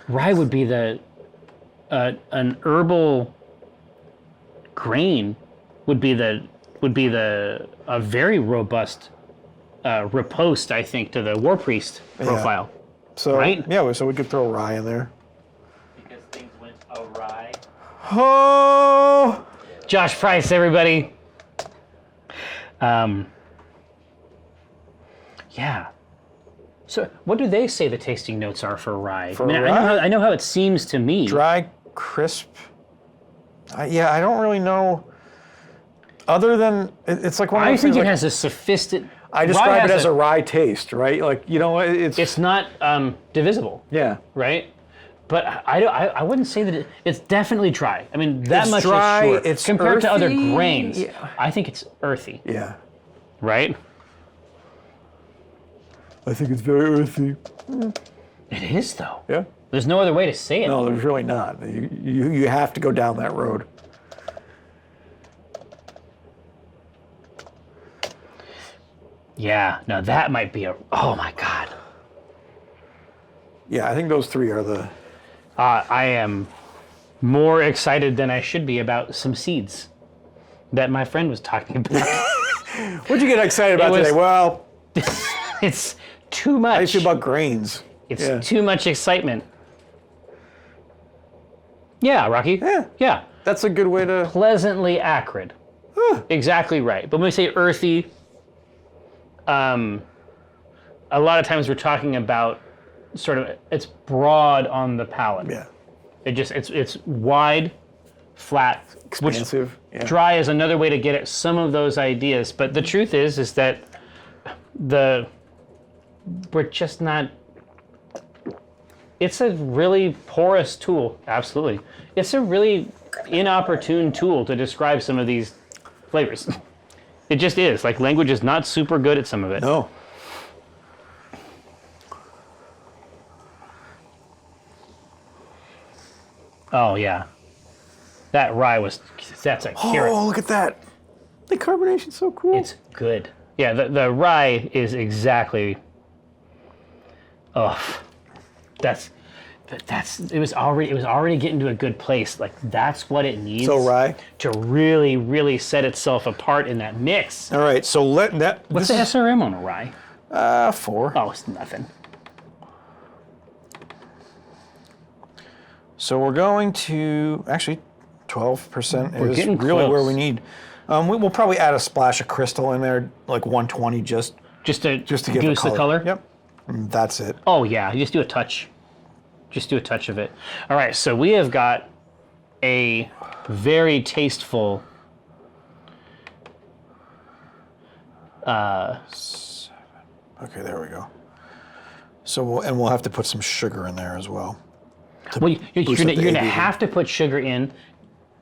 S2: Rye would be an herbal grain would be a very robust riposte, I think, to the War Priest profile.
S1: So
S2: right?
S1: Yeah, so we could throw rye in there.
S3: Because things went awry.
S1: Oh.
S2: Josh Price, everybody. Yeah. So, what do they say the tasting notes are for rye?
S1: Rye?
S2: I know how it seems to me.
S1: Dry, crisp. I don't really know. Other than it's like one of
S2: I
S1: those
S2: think
S1: things
S2: it
S1: like,
S2: has a sophisticated.
S1: I describe it as a rye taste, right? Like
S2: It's not divisible,
S1: yeah.
S2: right? But I wouldn't say that it's definitely dry. I mean, that
S1: It's
S2: much
S1: dry,
S2: is sure.
S1: it's
S2: Compared to other
S1: earthy,
S2: grains,
S1: yeah.
S2: I think it's earthy,
S1: Yeah.
S2: right?
S1: I think it's very earthy.
S2: It is, though.
S1: Yeah.
S2: There's no other way to say it.
S1: No, there's really not. You have to go down that road.
S2: Yeah, no, that might be oh my God.
S1: Yeah, I think those three are the.
S2: I am more excited than I should be about some seeds that my friend was talking about.
S1: What'd you get excited about today? Well,
S2: It's too much.
S1: how do you feel about grains?
S2: It's too much excitement. Yeah, Rocky. Yeah.
S1: That's a good way to.
S2: Pleasantly acrid. Exactly right. But when we say earthy, a lot of times we're talking about sort of it's broad on the palate.
S1: Yeah.
S2: It's wide, flat,
S1: Expansive.
S2: Which dry is another way to get at some of those ideas. But the truth is that we're just not. It's a really porous tool. Absolutely. It's a really inopportune tool to describe some of these flavors. It just is. Like, language is not super good at some of it.
S1: No.
S2: Oh, yeah. That rye that's a carrot.
S1: Oh, look at that. The carbonation's so cool.
S2: It's good. Yeah, the rye is exactly. Oh, it was already getting to a good place. Like, that's what it needs.
S1: So rye?
S2: To really, really set itself apart in that mix.
S1: All right, so
S2: What's the SRM on a rye?
S1: 4.
S2: Oh, it's nothing.
S1: So we're going to actually 12%
S2: We're
S1: is
S2: getting
S1: really
S2: close.
S1: where we need. We'll probably add a splash of crystal in there, like 120, just
S2: to
S1: get
S2: goose the color.
S1: Yep, and that's it.
S2: Oh yeah, just do a touch. Just do a touch of it. All right, so we have got a very tasteful.
S1: Okay, there we go. So we'll have to put some sugar in there as well.
S2: Well, you're going to have to put sugar in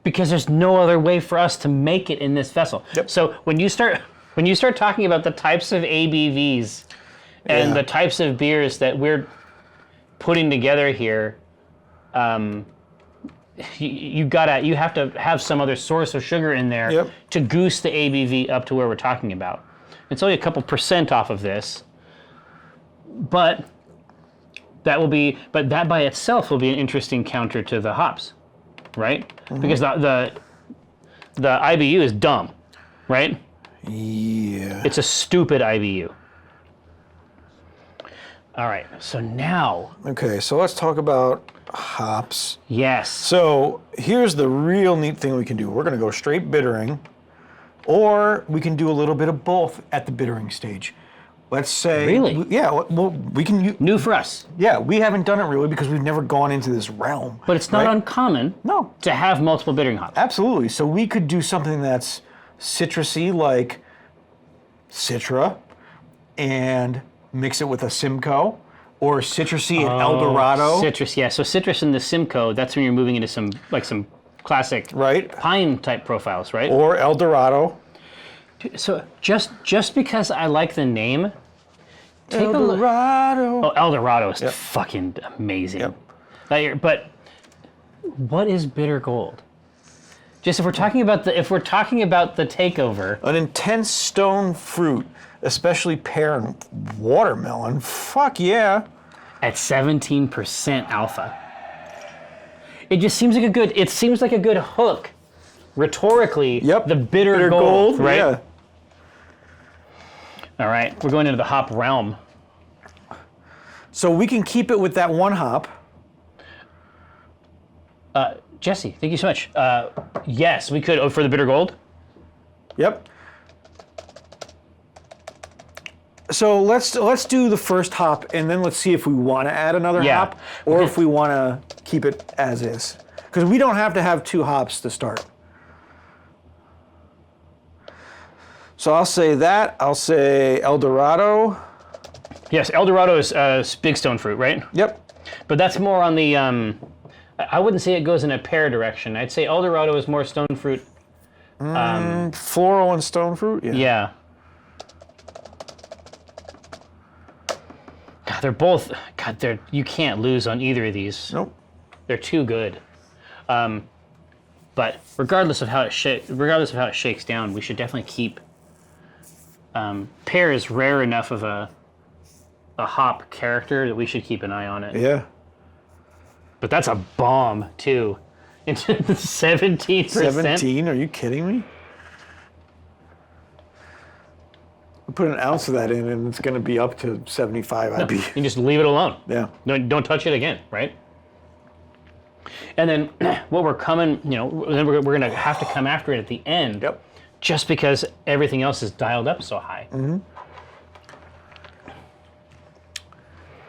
S2: because there's no other way for us to make it in this vessel.
S1: Yep.
S2: So when you start talking about the types of ABVs and the types of beers that we're putting together here, you have to have some other source of sugar in there to goose the ABV up to where we're talking about. It's only a couple % off of this, but that by itself will be an interesting counter to the hops, right? Mm-hmm. Because the IBU is dumb, right?
S1: Yeah.
S2: It's a stupid IBU. All right, so now.
S1: Okay, so let's talk about hops.
S2: Yes.
S1: So here's the real neat thing we can do. We're going to go straight bittering, or we can do a little bit of both at the bittering stage. Let's say...
S2: Really?
S1: Yeah, well, we can...
S2: New for us.
S1: Yeah, we haven't done it really because we've never gone into this realm.
S2: But it's not uncommon to have multiple bittering hops.
S1: Absolutely. So we could do something that's citrusy like Citra and mix it with a Simcoe, or citrusy and Eldorado.
S2: Citrus, yeah. So citrus in the Simcoe, that's when you're moving into some classic pine type profiles, right?
S1: Or Eldorado.
S2: So just because I like the name, take
S1: Eldorado.
S2: Oh, Eldorado is fucking amazing. Yep. But what is bitter gold? Just if we're talking about the takeover,
S1: an intense stone fruit, especially pear and watermelon. Fuck yeah.
S2: At 17% alpha. It just seems like a good hook. Rhetorically, the bitter gold, right?
S1: Yeah.
S2: All right, we're going into the hop realm.
S1: So we can keep it with that one hop.
S2: Jesse, thank you so much. Yes, we could for the bitter gold.
S1: Yep. So let's do the first hop, and then let's see if we want to add another hop, or if we want to keep it as is. Because we don't have to have 2 hops to start. So I'll say that. I'll say Eldorado.
S2: Yes, Eldorado is big stone fruit, right?
S1: Yep.
S2: But that's more on the, I wouldn't say it goes in a pear direction. I'd say Eldorado is more stone fruit.
S1: Floral and stone fruit?
S2: Yeah. God, they're both, you can't lose on either of these.
S1: Nope.
S2: They're too good. But regardless of how it shakes down, we should definitely keep. Pear is rare enough of a hop character that we should keep an eye on it.
S1: Yeah.
S2: But that's a bomb too. Into 17%.
S1: 17? Are you kidding me? We put an ounce of that in, and it's going to be up to 75 IBU.
S2: You just leave it alone.
S1: Yeah.
S2: Don't touch it again, right? And then what we're coming, then we're going to have to come after it at the end.
S1: Yep.
S2: Just because everything else is dialed up so high.
S1: Mm-hmm.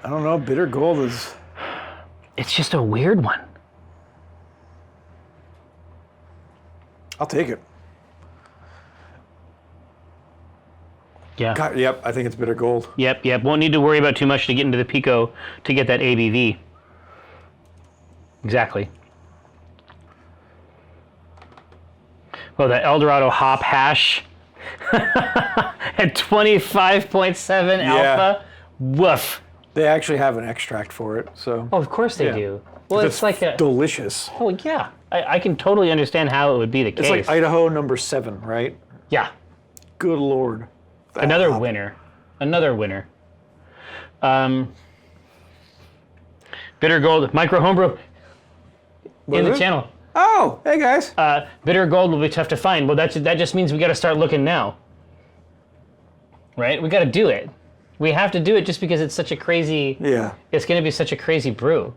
S1: I don't know. Bitter gold is...
S2: It's just a weird one.
S1: I'll take it.
S2: Yeah.
S1: God, yep, I think it's bitter gold.
S2: Yep. Won't need to worry about too much to get into the Pico to get that ABV. Exactly. Oh, that Eldorado hop hash at 25.7 alpha. Woof.
S1: They actually have an extract for it, so.
S2: Oh, of course they do. Well, it's like
S1: delicious.
S2: Oh yeah, I can totally understand how it would be the case.
S1: It's like Idaho number 7, right?
S2: Yeah.
S1: Good Lord.
S2: Another winner. Bitter Gold Micro Homebrew in the channel.
S1: Oh, hey guys.
S2: Bitter Gold will be tough to find. Well, that just means we got to start looking now. Right? We got to do it. We have to do it just because it's such a crazy.
S1: Yeah.
S2: It's going to be such a crazy brew.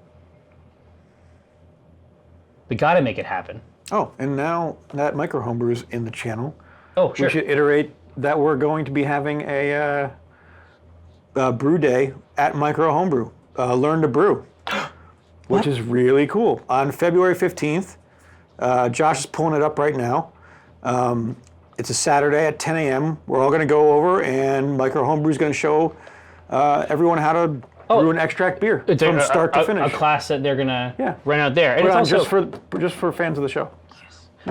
S2: We got to make it happen.
S1: Oh, and now that Micro Homebrew is in the channel.
S2: Oh, sure.
S1: We should iterate that we're going to be having a brew day at Micro Homebrew. Learn to brew. Which is really cool. On February 15th, Josh is pulling it up right now. It's a Saturday at 10 a.m. We're all going to go over, and Micro Homebrew is going to show everyone how to brew and extract beer from start to finish.
S2: A class that they're gonna run out there, and
S1: Put
S2: it's
S1: on
S2: also
S1: just for fans of the show.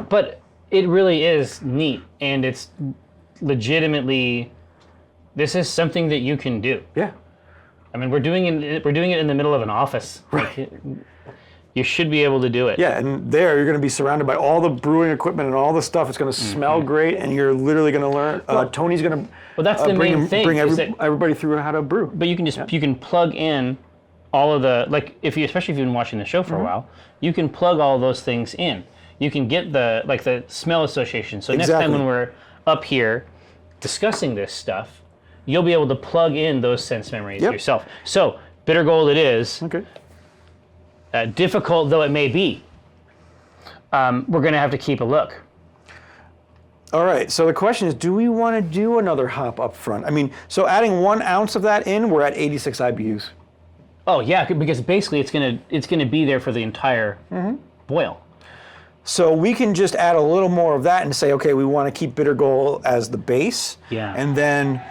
S2: But it really is neat, and it's legitimately. This is something that you can do.
S1: Yeah.
S2: I mean, we're doing it in the middle of an office.
S1: Right.
S2: Like, you should be able to do it.
S1: Yeah, and there you're going to be surrounded by all the brewing equipment and all the stuff. It's going to smell great, and you're literally going to learn. Tony's going to
S2: that's the main thing.
S1: Bring everybody through how to brew.
S2: But you can you can plug in all of the especially if you've been watching the show for a while, you can plug all of those things in. You can get the smell association. So next time when we're up here discussing this stuff, you'll be able to plug in those sense memories yourself. So bitter gold it is.
S1: Okay.
S2: Difficult though it may be, we're going to have to keep a look.
S1: All right, so the question is, do we want to do another hop up front? I mean, so adding 1 ounce of that in, we're at 86 IBUs.
S2: Oh yeah, because basically it's gonna be there for the entire boil.
S1: So we can just add a little more of that and say, okay, we want to keep bitter gold as the base, and then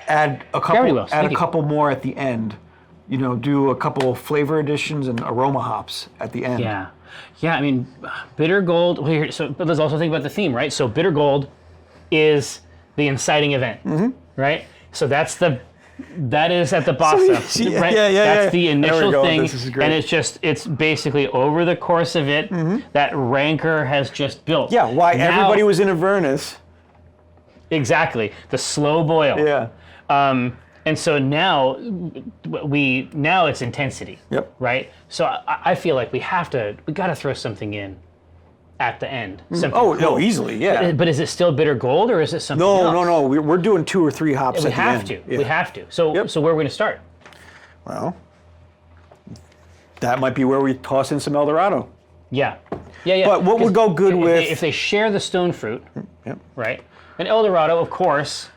S1: add a couple more at the end. You know, do a couple flavor additions and aroma hops at the end.
S2: Yeah. I mean, bitter gold. But let's also think about the theme, right? So bitter gold is the inciting event, right? So that is at the bottom, right? That's the initial thing, and it's basically over the course of it that rancor has just built.
S1: Yeah. Why everybody was in Avernus.
S2: Exactly. The slow boil.
S1: Yeah.
S2: And so now it's intensity.
S1: Yep.
S2: Right. So I feel like we got to throw something in at the end.
S1: No, easily, yeah.
S2: But is it still bitter gold or is it something else?
S1: No. We're doing 2 or 3 hops at the end.
S2: We have to. So where are we going to start?
S1: Well, that might be where we toss in some Eldorado.
S2: Yeah.
S1: But what would go good with
S2: if they share the stone fruit, right? And Eldorado, of course.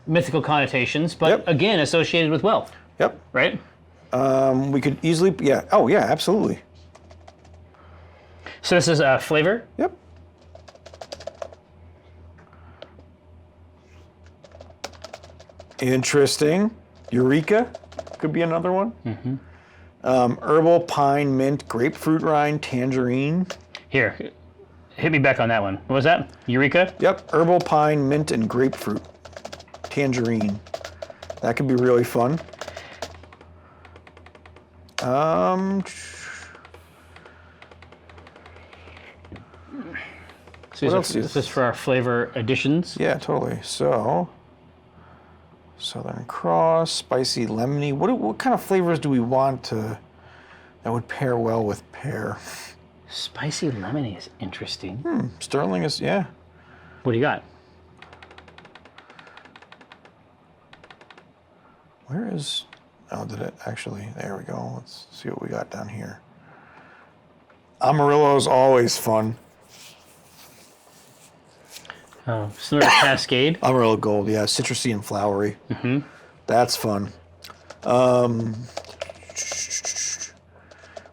S2: Mythical connotations, but again, associated with wealth.
S1: Yep.
S2: Right?
S1: We could easily, Oh, yeah, absolutely.
S2: So this is flavor?
S1: Yep. Interesting. Eureka could be another one. Herbal, pine, mint, grapefruit rind, tangerine.
S2: Here, hit me back on that one. What was that? Eureka?
S1: Yep. Herbal, pine, mint, and grapefruit. Tangerine. That could be really fun.
S2: So this is for our flavor additions?
S1: Yeah, totally. So, Southern Cross, spicy, lemony. What kind of flavors do we want that would pair well with pear?
S2: Spicy lemony is interesting.
S1: Sterling is,
S2: What do you got?
S1: Where is, did it actually, there we go. Let's see what we got down here. Amarillo is always fun.
S2: Oh, similar to Cascade.
S1: Amarillo Gold, citrusy and flowery. That's fun.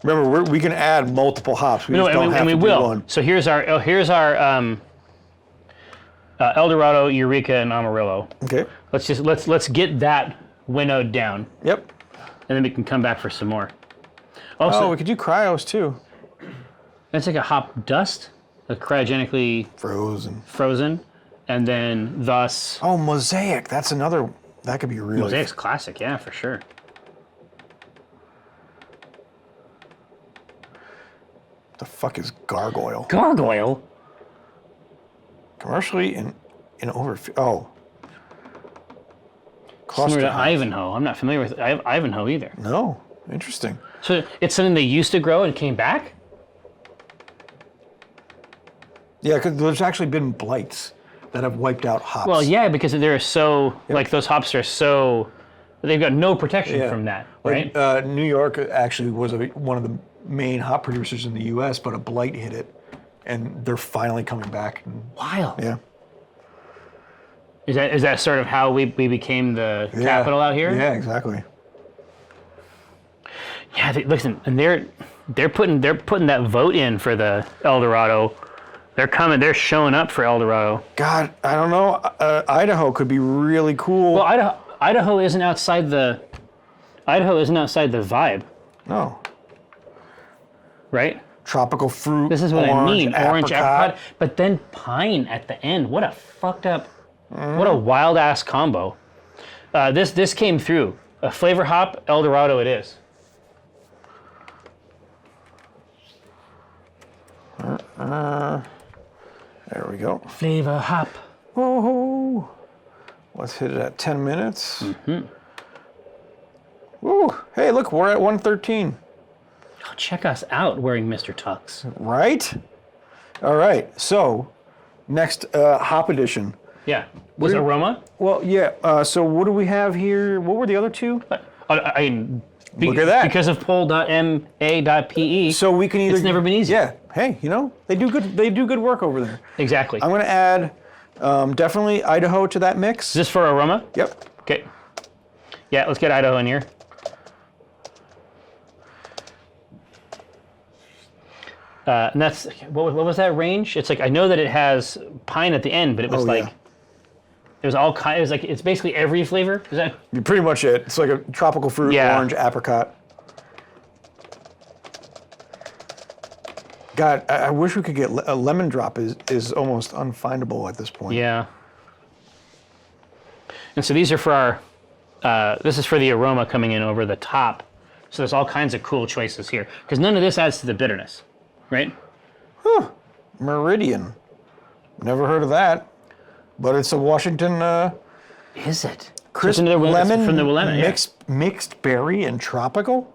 S1: Remember, we can add multiple hops. We just don't have to do one.
S2: So here's our Eldorado, Eureka, and Amarillo.
S1: Okay.
S2: Let's get that winnowed down.
S1: Yep.
S2: And then we can come back for some more.
S1: We could do cryos too.
S2: That's like a hop dust, cryogenically frozen, and then thus.
S1: Oh, mosaic. That's another. That could be really.
S2: Mosaic's classic, yeah, for sure.
S1: The fuck is gargoyle?
S2: Gargoyle.
S1: Commercially in over. Oh.
S2: Similar to Ivanhoe. I'm not familiar with Ivanhoe either.
S1: No. Interesting.
S2: So it's something they used to grow and came back?
S1: Yeah, because there's actually been blights that have wiped out hops.
S2: Well, yeah, because they're so, those hops are so, they've got no protection from that, right?
S1: New York actually was one of the main hop producers in the U.S., but a blight hit it, and they're finally coming back.
S2: Wild.
S1: Yeah.
S2: Is that sort of how we became the capital out here?
S1: Yeah, exactly.
S2: Yeah, listen, and they're putting that vote in for the Eldorado. They're showing up for Eldorado.
S1: God, I don't know. Idaho could be really cool.
S2: Well, Idaho isn't outside the Idaho isn't outside the vibe,
S1: No.
S2: right?
S1: Tropical fruit.
S2: This is what I mean. Orange
S1: apricot.
S2: apricot, but then pine at the end. What a fucked up, what a wild ass combo. This came through. A flavor hop El Dorado it is.
S1: There we go.
S2: Flavor hop.
S1: Whoa. Let's hit it at 10 minutes. Ooh, hey, look, we're at 113.
S2: Oh, check us out wearing Mr. Tux.
S1: Right? All right, so next hop edition.
S2: Yeah. Was it aroma?
S1: Well, yeah, so what do we have here? What were the other two?
S2: I mean,
S1: Look at that.
S2: Because of poll.ma.pe.
S1: So we can either...
S2: It's never been easy.
S1: Yeah, hey, you know, they do good work over there.
S2: Exactly.
S1: I'm going to add definitely Idaho to that mix.
S2: Is this for aroma?
S1: Yep.
S2: Okay. Yeah, let's get Idaho in here. And that's, what was that range? It's like, I know that it has pine at the end, but it was
S1: yeah.
S2: it was all kind, it was like, it's basically every flavor. Is that?
S1: Pretty much it. It's like a tropical fruit,
S2: Yeah.
S1: orange, apricot. God, I wish we could get a lemon drop is almost unfindable at this point.
S2: Yeah. And so these are for our, this is for the aroma coming in over the top. So there's all kinds of cool choices here. Because none of this adds to the bitterness, right?
S1: Meridian. Never heard of that. But it's a Washington
S2: Is it?
S1: crisp
S2: So it's
S1: lemon,
S2: from the Willamette, yeah.
S1: mixed berry and tropical.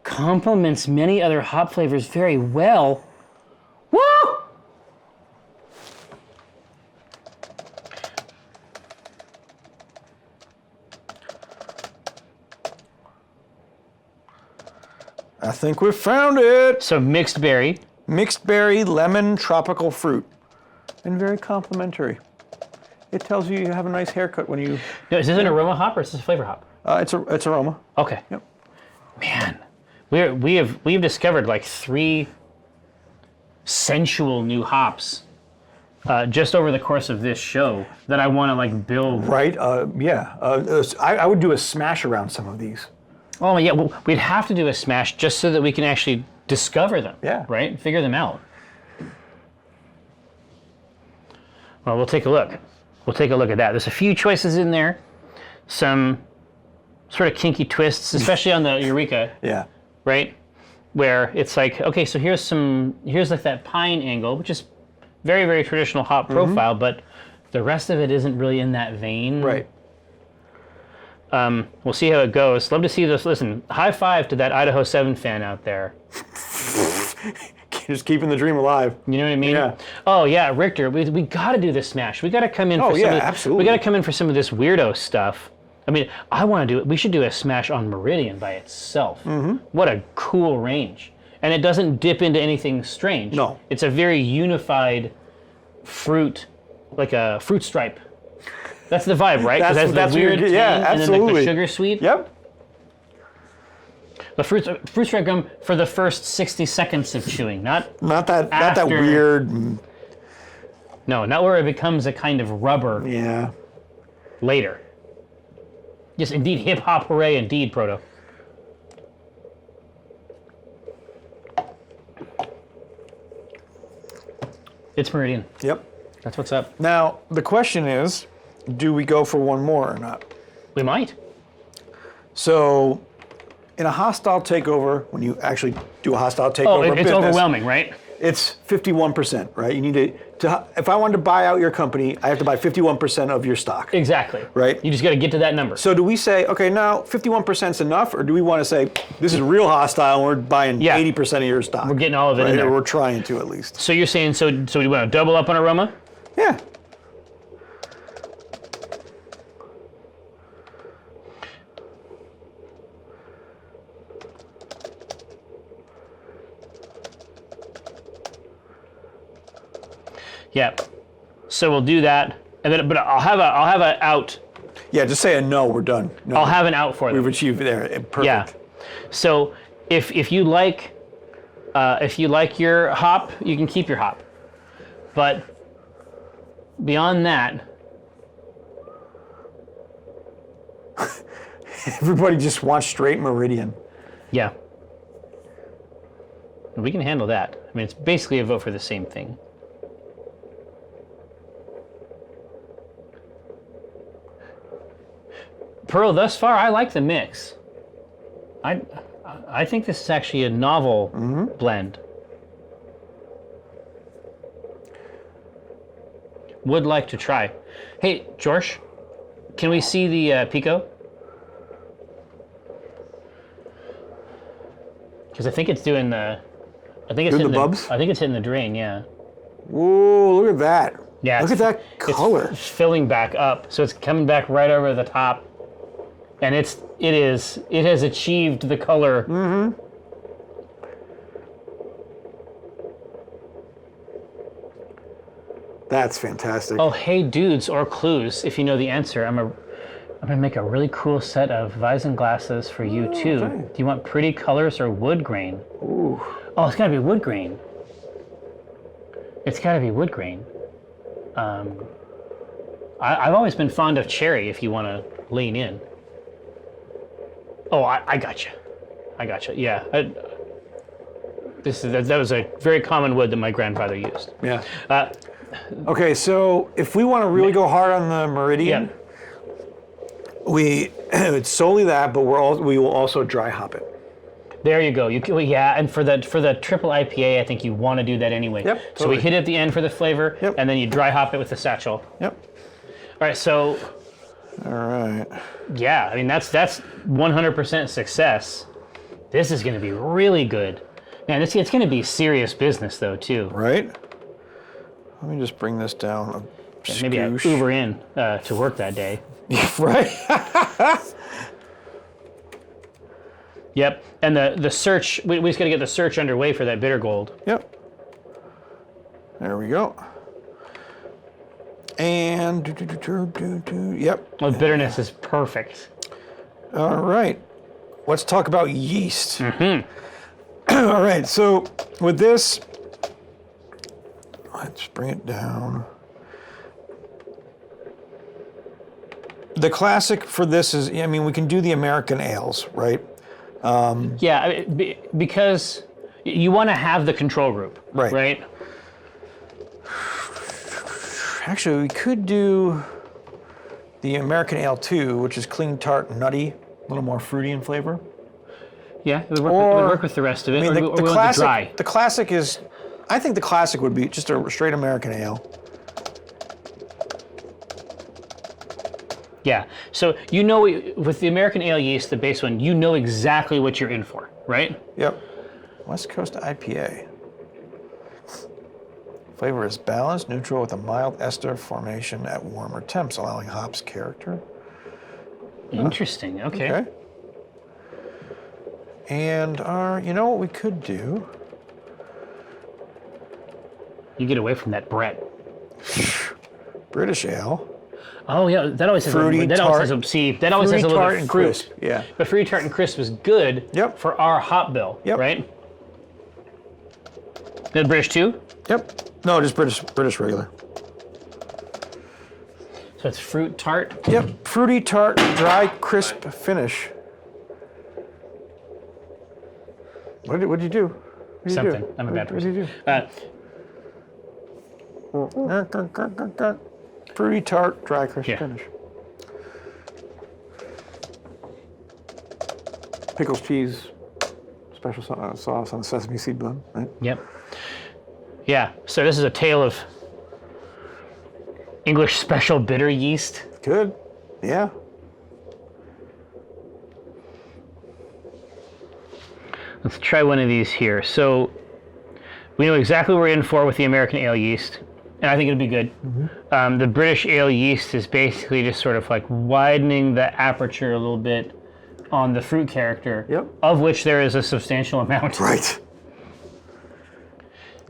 S2: Complements many other hop flavors very well. Woo!
S1: I think we found it.
S2: So mixed berry.
S1: Mixed berry, lemon, tropical fruit. And very complimentary. It tells you have a nice haircut when you...
S2: No, is this an aroma hop or is this a flavor hop?
S1: It's aroma.
S2: Okay.
S1: Yep.
S2: Man, we've discovered like 3 sensual new hops just over the course of this show that I want to like build.
S1: Right? Yeah. I would do a smash around some of these.
S2: Oh yeah, well, we'd have to do a smash just so that we can actually discover them.
S1: Yeah.
S2: Right? Figure them out. Well, we'll take a look. We'll take a look at that. There's a few choices in there, some sort of kinky twists, especially on the Eureka.
S1: Yeah.
S2: Right? Where it's like, okay, so here's like that pine angle, which is very, very traditional hop profile, but the rest of it isn't really in that vein.
S1: Right.
S2: We'll see how it goes. Love to see this. Listen, high five to that Idaho 7 fan out there.
S1: Just keeping the dream alive.
S2: You know what I mean?
S1: Yeah.
S2: Oh yeah, Richter, we got to do this smash. We got to come in for
S1: absolutely.
S2: We got to come in for some of this weirdo stuff. I mean, I want to do it. We should do a smash on Meridian by itself. What a cool range. And it doesn't dip into anything strange.
S1: No.
S2: It's a very unified fruit, like a fruit stripe. That's the vibe, right?
S1: That's
S2: the weird tang
S1: yeah,
S2: and then
S1: absolutely.
S2: like the sugar sweet.
S1: Yep.
S2: The fruit stripe gum for the first 60 seconds of chewing, not
S1: that weird.
S2: No, not where it becomes a kind of rubber
S1: Yeah.
S2: later. Yes, indeed, hip hop hooray, indeed, Proto. It's Meridian.
S1: Yep.
S2: That's what's up.
S1: Now the question is, do we go for one more or not?
S2: We might.
S1: So, in a hostile takeover, when you actually do a hostile takeover,
S2: Oh, it's
S1: business,
S2: overwhelming, right?
S1: It's 51%, right? You need to if I wanted to buy out your company, I have to buy 51% of your stock.
S2: Exactly.
S1: Right.
S2: You just got to get to that number.
S1: So do we say, okay, now 51% is enough, or do we want to say, this is real hostile and we're buying 80% of your stock?
S2: We're getting all of it in there.
S1: Or we're trying to at least.
S2: So you're saying, so we want to double up on aroma?
S1: Yeah.
S2: Yeah. So we'll do that, and then, but I'll have a out.
S1: Yeah, just say a no, we're done. No,
S2: I'll have an out for them.
S1: we've achieved there. Perfect.
S2: Yeah. So if you like your hop, you can keep your hop. But beyond that,
S1: Everybody just wants straight Meridian.
S2: Yeah. We can handle that. I mean, it's basically a vote for the same thing. Pearl, thus far, I like the mix. I think this is actually a novel blend. Would like to try. Hey, George, can we see the Pico? Because I think it's doing the. I think it's
S1: Doing
S2: hitting
S1: the bubs?
S2: I think it's hitting the drain. Yeah.
S1: Whoa! Look at that.
S2: Yeah.
S1: Look at that color.
S2: It's filling back up, so it's coming back right over the top, and it has achieved the color. Mm-hmm.
S1: That's fantastic.
S2: Oh, hey, dudes or clues, if you know the answer, I'm gonna make a really cool set of Weizen glasses for you too.
S1: Okay.
S2: Do you want pretty colors or wood grain?
S1: Ooh.
S2: Oh, it's gotta be wood grain. It's gotta be wood grain. I've always been fond of cherry. If you want to lean in. Oh, I gotcha. Yeah. That was a very common wood that my grandfather used.
S1: Yeah. Okay, so if we want to really go hard on the Meridian, it's solely that, but we will also dry hop it.
S2: There you go. And for the triple IPA, I think you want to do that anyway.
S1: Yep.
S2: So
S1: Totally.
S2: we hit it at the end for the flavor, and then you dry hop it with the satchel.
S1: Yep.
S2: All right. So.
S1: All right.
S2: Yeah, I mean that's 100% success. This is going to be really good. Man, it's going to be serious business though too.
S1: Right. Let me just bring this down.
S2: Maybe I Uber in to work that day.
S1: Right.
S2: Yep, and the search, we just got to get the search underway for that bitter gold.
S1: Yep. There we go. And yep.
S2: Well, bitterness is perfect.
S1: All right. Let's talk about yeast. Mm-hmm. All right. So with this, let's bring it down. The classic for this is, I mean, we can do the American ales, right?
S2: Yeah, I mean, because you want to have the control group, right?
S1: Actually, we could do the American Ale 2, which is clean, tart, nutty, a little more fruity in flavor.
S2: Yeah, it would work with the rest of it.
S1: I mean,
S2: the classic, dry.
S1: The classic is, I think the classic would be just a straight American Ale.
S2: Yeah, so you know, with the American Ale yeast, the base one, you know exactly what you're in for, right?
S1: Yep. West Coast IPA. Flavor is balanced, neutral with a mild ester formation at warmer temps, allowing hops character.
S2: Interesting, okay.
S1: And you know what we could do?
S2: You get away from that Brett.
S1: British Ale.
S2: Oh yeah, that always has
S1: fruity,
S2: that
S1: tart,
S2: always has a that always has a little bit of fruit.
S1: Crisp. Yeah.
S2: But fruity, tart, and crisp is good for our hop bill, right? The British too?
S1: Yep. No, just British regular.
S2: So it's fruit, tart?
S1: Yep. Fruity, tart, dry, crisp finish. What did you do?
S2: Something. I'm a bad person.
S1: What did you do? Fruity, tart, dry, crisp finish. Pickles, cheese, special sauce on the sesame seed blend, right?
S2: Yep. Yeah, so this is a tale of English special bitter yeast.
S1: Good, yeah.
S2: Let's try one of these here. So we know exactly what we're in for with the American ale yeast, and I think it'll be good. Mm-hmm. The British ale yeast is basically just sort of like widening the aperture a little bit on the fruit character, of which there is a substantial amount.
S1: Right.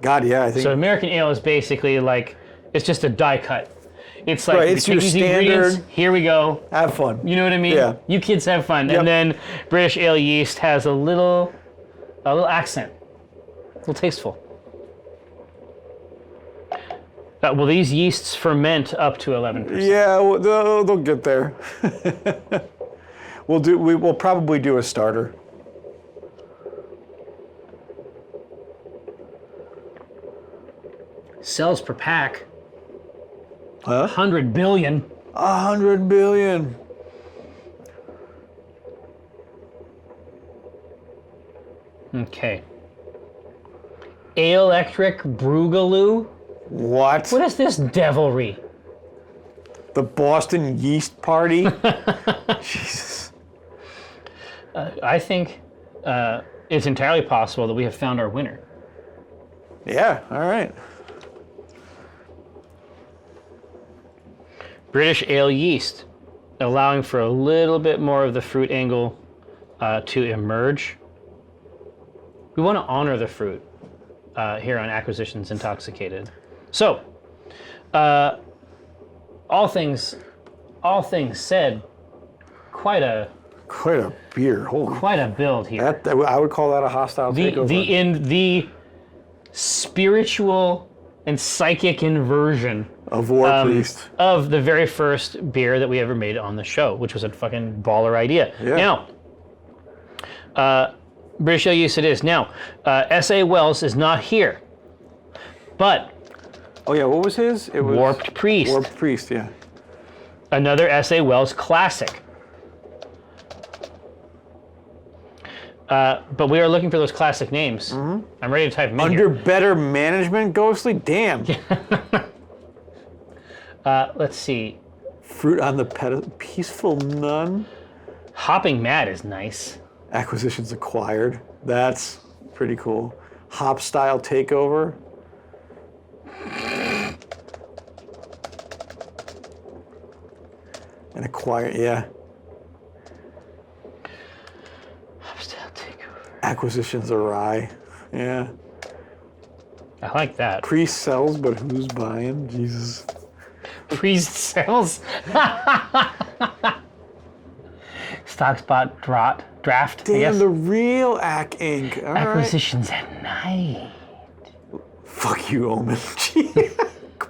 S1: God, yeah, I think.
S2: So American ale is basically like, it's just a die cut. It's like,
S1: it's your standard.
S2: Here we go.
S1: Have fun.
S2: You know what I mean?
S1: Yeah.
S2: You kids have fun.
S1: Yep.
S2: And then British ale yeast has a little accent, a little tasteful. Will these yeasts ferment up to 11%?
S1: Yeah, they'll get there. We'll probably do a starter.
S2: Sales per pack.
S1: Huh?
S2: 100 billion.
S1: 100 billion.
S2: Okay. Electric Broogaloo?
S1: What?
S2: What is this devilry?
S1: The Boston Yeast Party? Jesus.
S2: I think it's entirely possible that we have found our winner.
S1: Yeah, all right.
S2: British ale yeast, allowing for a little bit more of the fruit angle to emerge. We want to honor the fruit here on Acquisitions Intoxicated. So, all things said, quite a
S1: beer. Holy.
S2: quite a build here.
S1: I would call that a hostile takeover.
S2: The spiritual and psychic inversion
S1: Of War Priest.
S2: of the very first beer that we ever made on the show, which was a fucking baller idea.
S1: Yeah.
S2: Now, British Ale Yeast it is. Now, S.A. Wells is not here, but
S1: Oh yeah, what was his? It was
S2: Warped Priest,
S1: Warped Priest, yeah.
S2: another S.A. Wells classic. But we are looking for those classic names. Mm-hmm. I'm ready to type them in
S1: Under better management, Ghostly? Damn.
S2: Let's see.
S1: Fruit on the Peaceful Nun.
S2: Hopping Mad is nice.
S1: Acquisitions acquired. That's pretty cool. Hop style takeover. And acquire, yeah.
S2: Hopstyle takeover.
S1: Acquisitions awry. Yeah.
S2: I like that.
S1: Priest sells, but who's buying? Jesus.
S2: Priest sells. Stock spot draft. I guess.
S1: Damn, the real Ac Inc. All right.
S2: Acquisitions at night.
S1: Fuck you, Omin.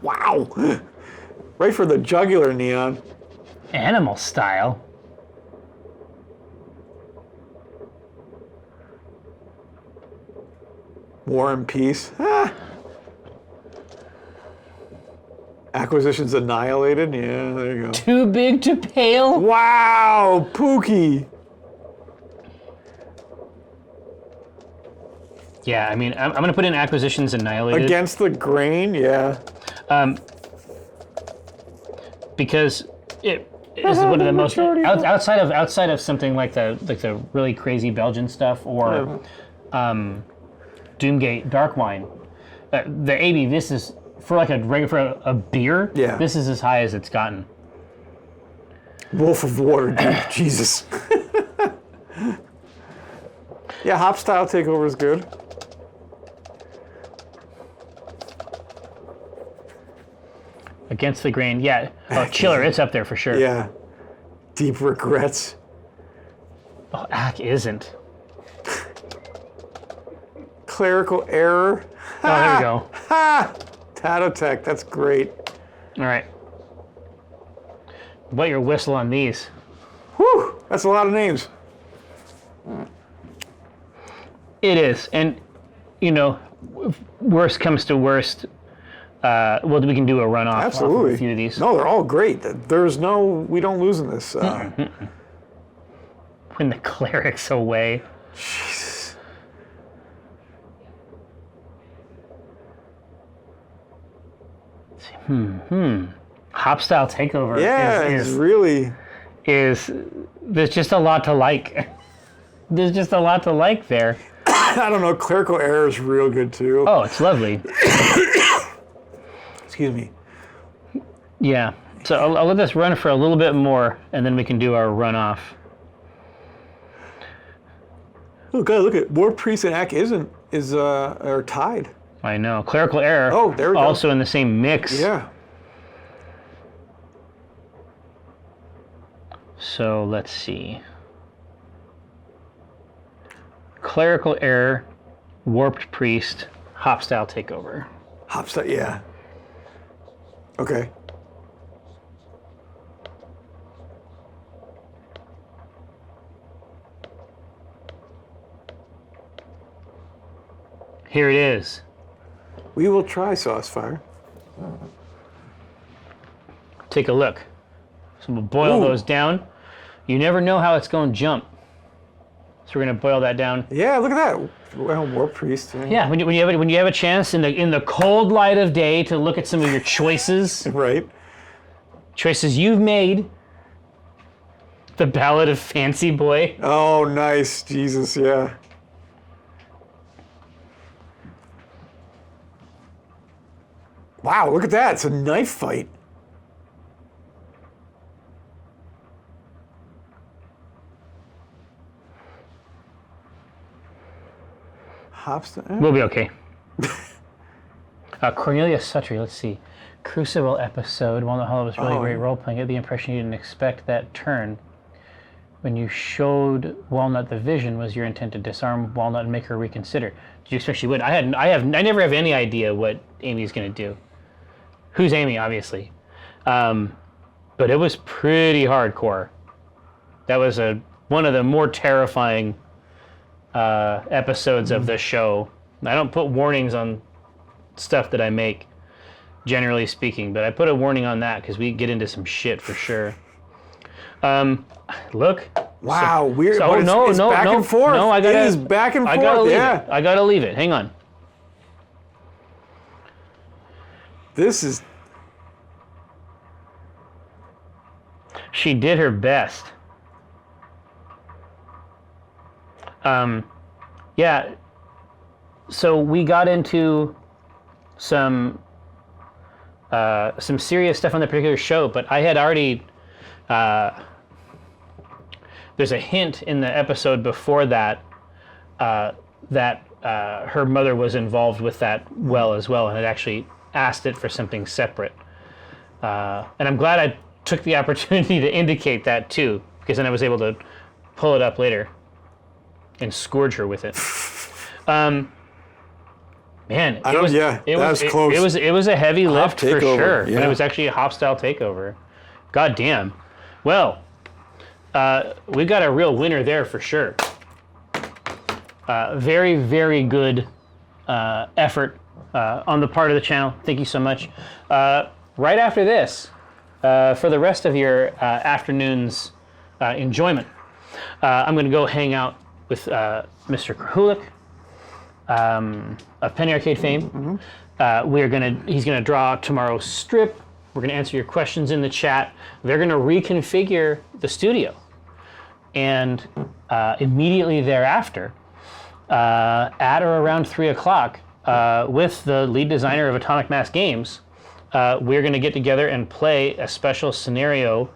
S1: Wow. Right for the jugular, Neon.
S2: Animal style.
S1: War and Peace. Ah. Acquisitions annihilated. Yeah, there you go.
S2: Too big to pale.
S1: Wow, Pookie.
S2: Yeah, I mean, I'm going to put in Acquisitions Annihilated.
S1: Against the grain, yeah.
S2: Because it is one of the most outside of something like the really crazy Belgian stuff or Doomgate Dark Wine. The ABV, this is for like a beer.
S1: Yeah.
S2: This is as high as it's gotten.
S1: Wolf of Waterdeep, Jesus. Yeah, hop style takeover is good.
S2: Against the grain, yeah. Oh, Chiller, it's up there for sure.
S1: Yeah. Deep regrets.
S2: Oh, Ack isn't.
S1: Clerical error.
S2: Oh, there we go.
S1: Ha! Tatotech, that's great.
S2: All right. Wet your whistle on these.
S1: Whew, that's a lot of names.
S2: It is, and you know, worst comes to worst. Well, we can do a runoff off of a few of these.
S1: No, they're all great. We don't lose in this.
S2: When the cleric's away.
S1: Jesus.
S2: Hop style takeover.
S1: Yeah, it's really.
S2: There's just a lot to like. There's just a lot to like there.
S1: I don't know. Clerical error is real good too.
S2: Oh, it's lovely.
S1: Excuse me.
S2: Yeah. So I'll let this run for a little bit more, and then we can do our runoff.
S1: Oh God, look at War Priest and Ack are tied.
S2: I know. Clerical error.
S1: Oh, there we go.
S2: Also in the same mix.
S1: Yeah.
S2: So let's see. Clerical error, Warped Priest, hop style takeover.
S1: Hop style, yeah. Okay.
S2: Here it is.
S1: We will try sauce fire.
S2: Take a look. So we'll boil those down. You never know how it's going to jump. So we're going to boil that down.
S1: Yeah, look at that. Well, war priest.
S2: Yeah, when you have a chance in the cold light of day to look at some of your choices.
S1: Right.
S2: Choices you've made. The Ballad of Fancy Boy.
S1: Oh, nice. Jesus, yeah. Wow, look at that. It's a knife fight. Hopstone.
S2: We'll be okay. Cornelia Sutry, let's see. Crucible episode. Walnut Hollow was really great role playing. I get the impression you didn't expect that turn. When you showed Walnut the vision, was your intent to disarm Walnut and make her reconsider? Did you expect she would? I never have any idea what Amy's going to do. Who's Amy, obviously. But it was pretty hardcore. That was one of the more terrifying episodes of the show. I don't put warnings on stuff that I make, generally speaking, but I put a warning on that because we get into some shit for sure. Look.
S1: Wow, weird.
S2: So,
S1: it's back and forth.
S2: No,
S1: it is back and forth.
S2: I gotta leave it. Hang on.
S1: This is.
S2: She did her best. Yeah. So we got into some serious stuff on the particular show, but I had already. There's a hint in the episode before that that her mother was involved with that well as well, and had actually asked it for something separate. And I'm glad I took the opportunity to indicate that too, because then I was able to pull it up later and scourge her with it. Man, it was close. It was a heavy lift for sure, but it was actually a Hop style takeover. God damn. Well, we got a real winner there for sure. Very, very good effort on the part of the channel. Thank you so much. Right after this, for the rest of your afternoon's enjoyment, I'm going to go hang out with Mr. Krahulik of Penny Arcade fame. He's going to draw tomorrow's strip. We're going to answer your questions in the chat. They're going to reconfigure the studio. And immediately thereafter, at or around 3 o'clock, with the lead designer of Atomic Mass Games, we're going to get together and play a special scenario,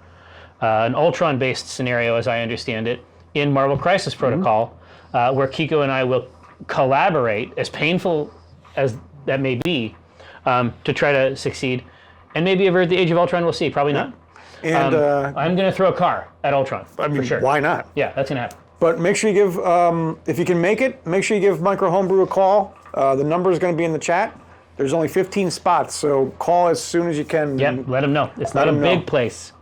S2: an Ultron-based scenario, as I understand it, in Marvel Crisis Protocol, where Kiko and I will collaborate, as painful as that may be, to try to succeed. And maybe avert the Age of Ultron, we'll see. Probably not.
S1: And
S2: I'm going to throw a car at Ultron, for sure.
S1: Why not?
S2: Yeah, that's going to happen.
S1: But make sure you give, if you can make it, make sure you give Micro Homebrew a call. The number is going to be in the chat. There's only 15 spots, so call as soon as you can.
S2: Yep, let them know. It's not a big place.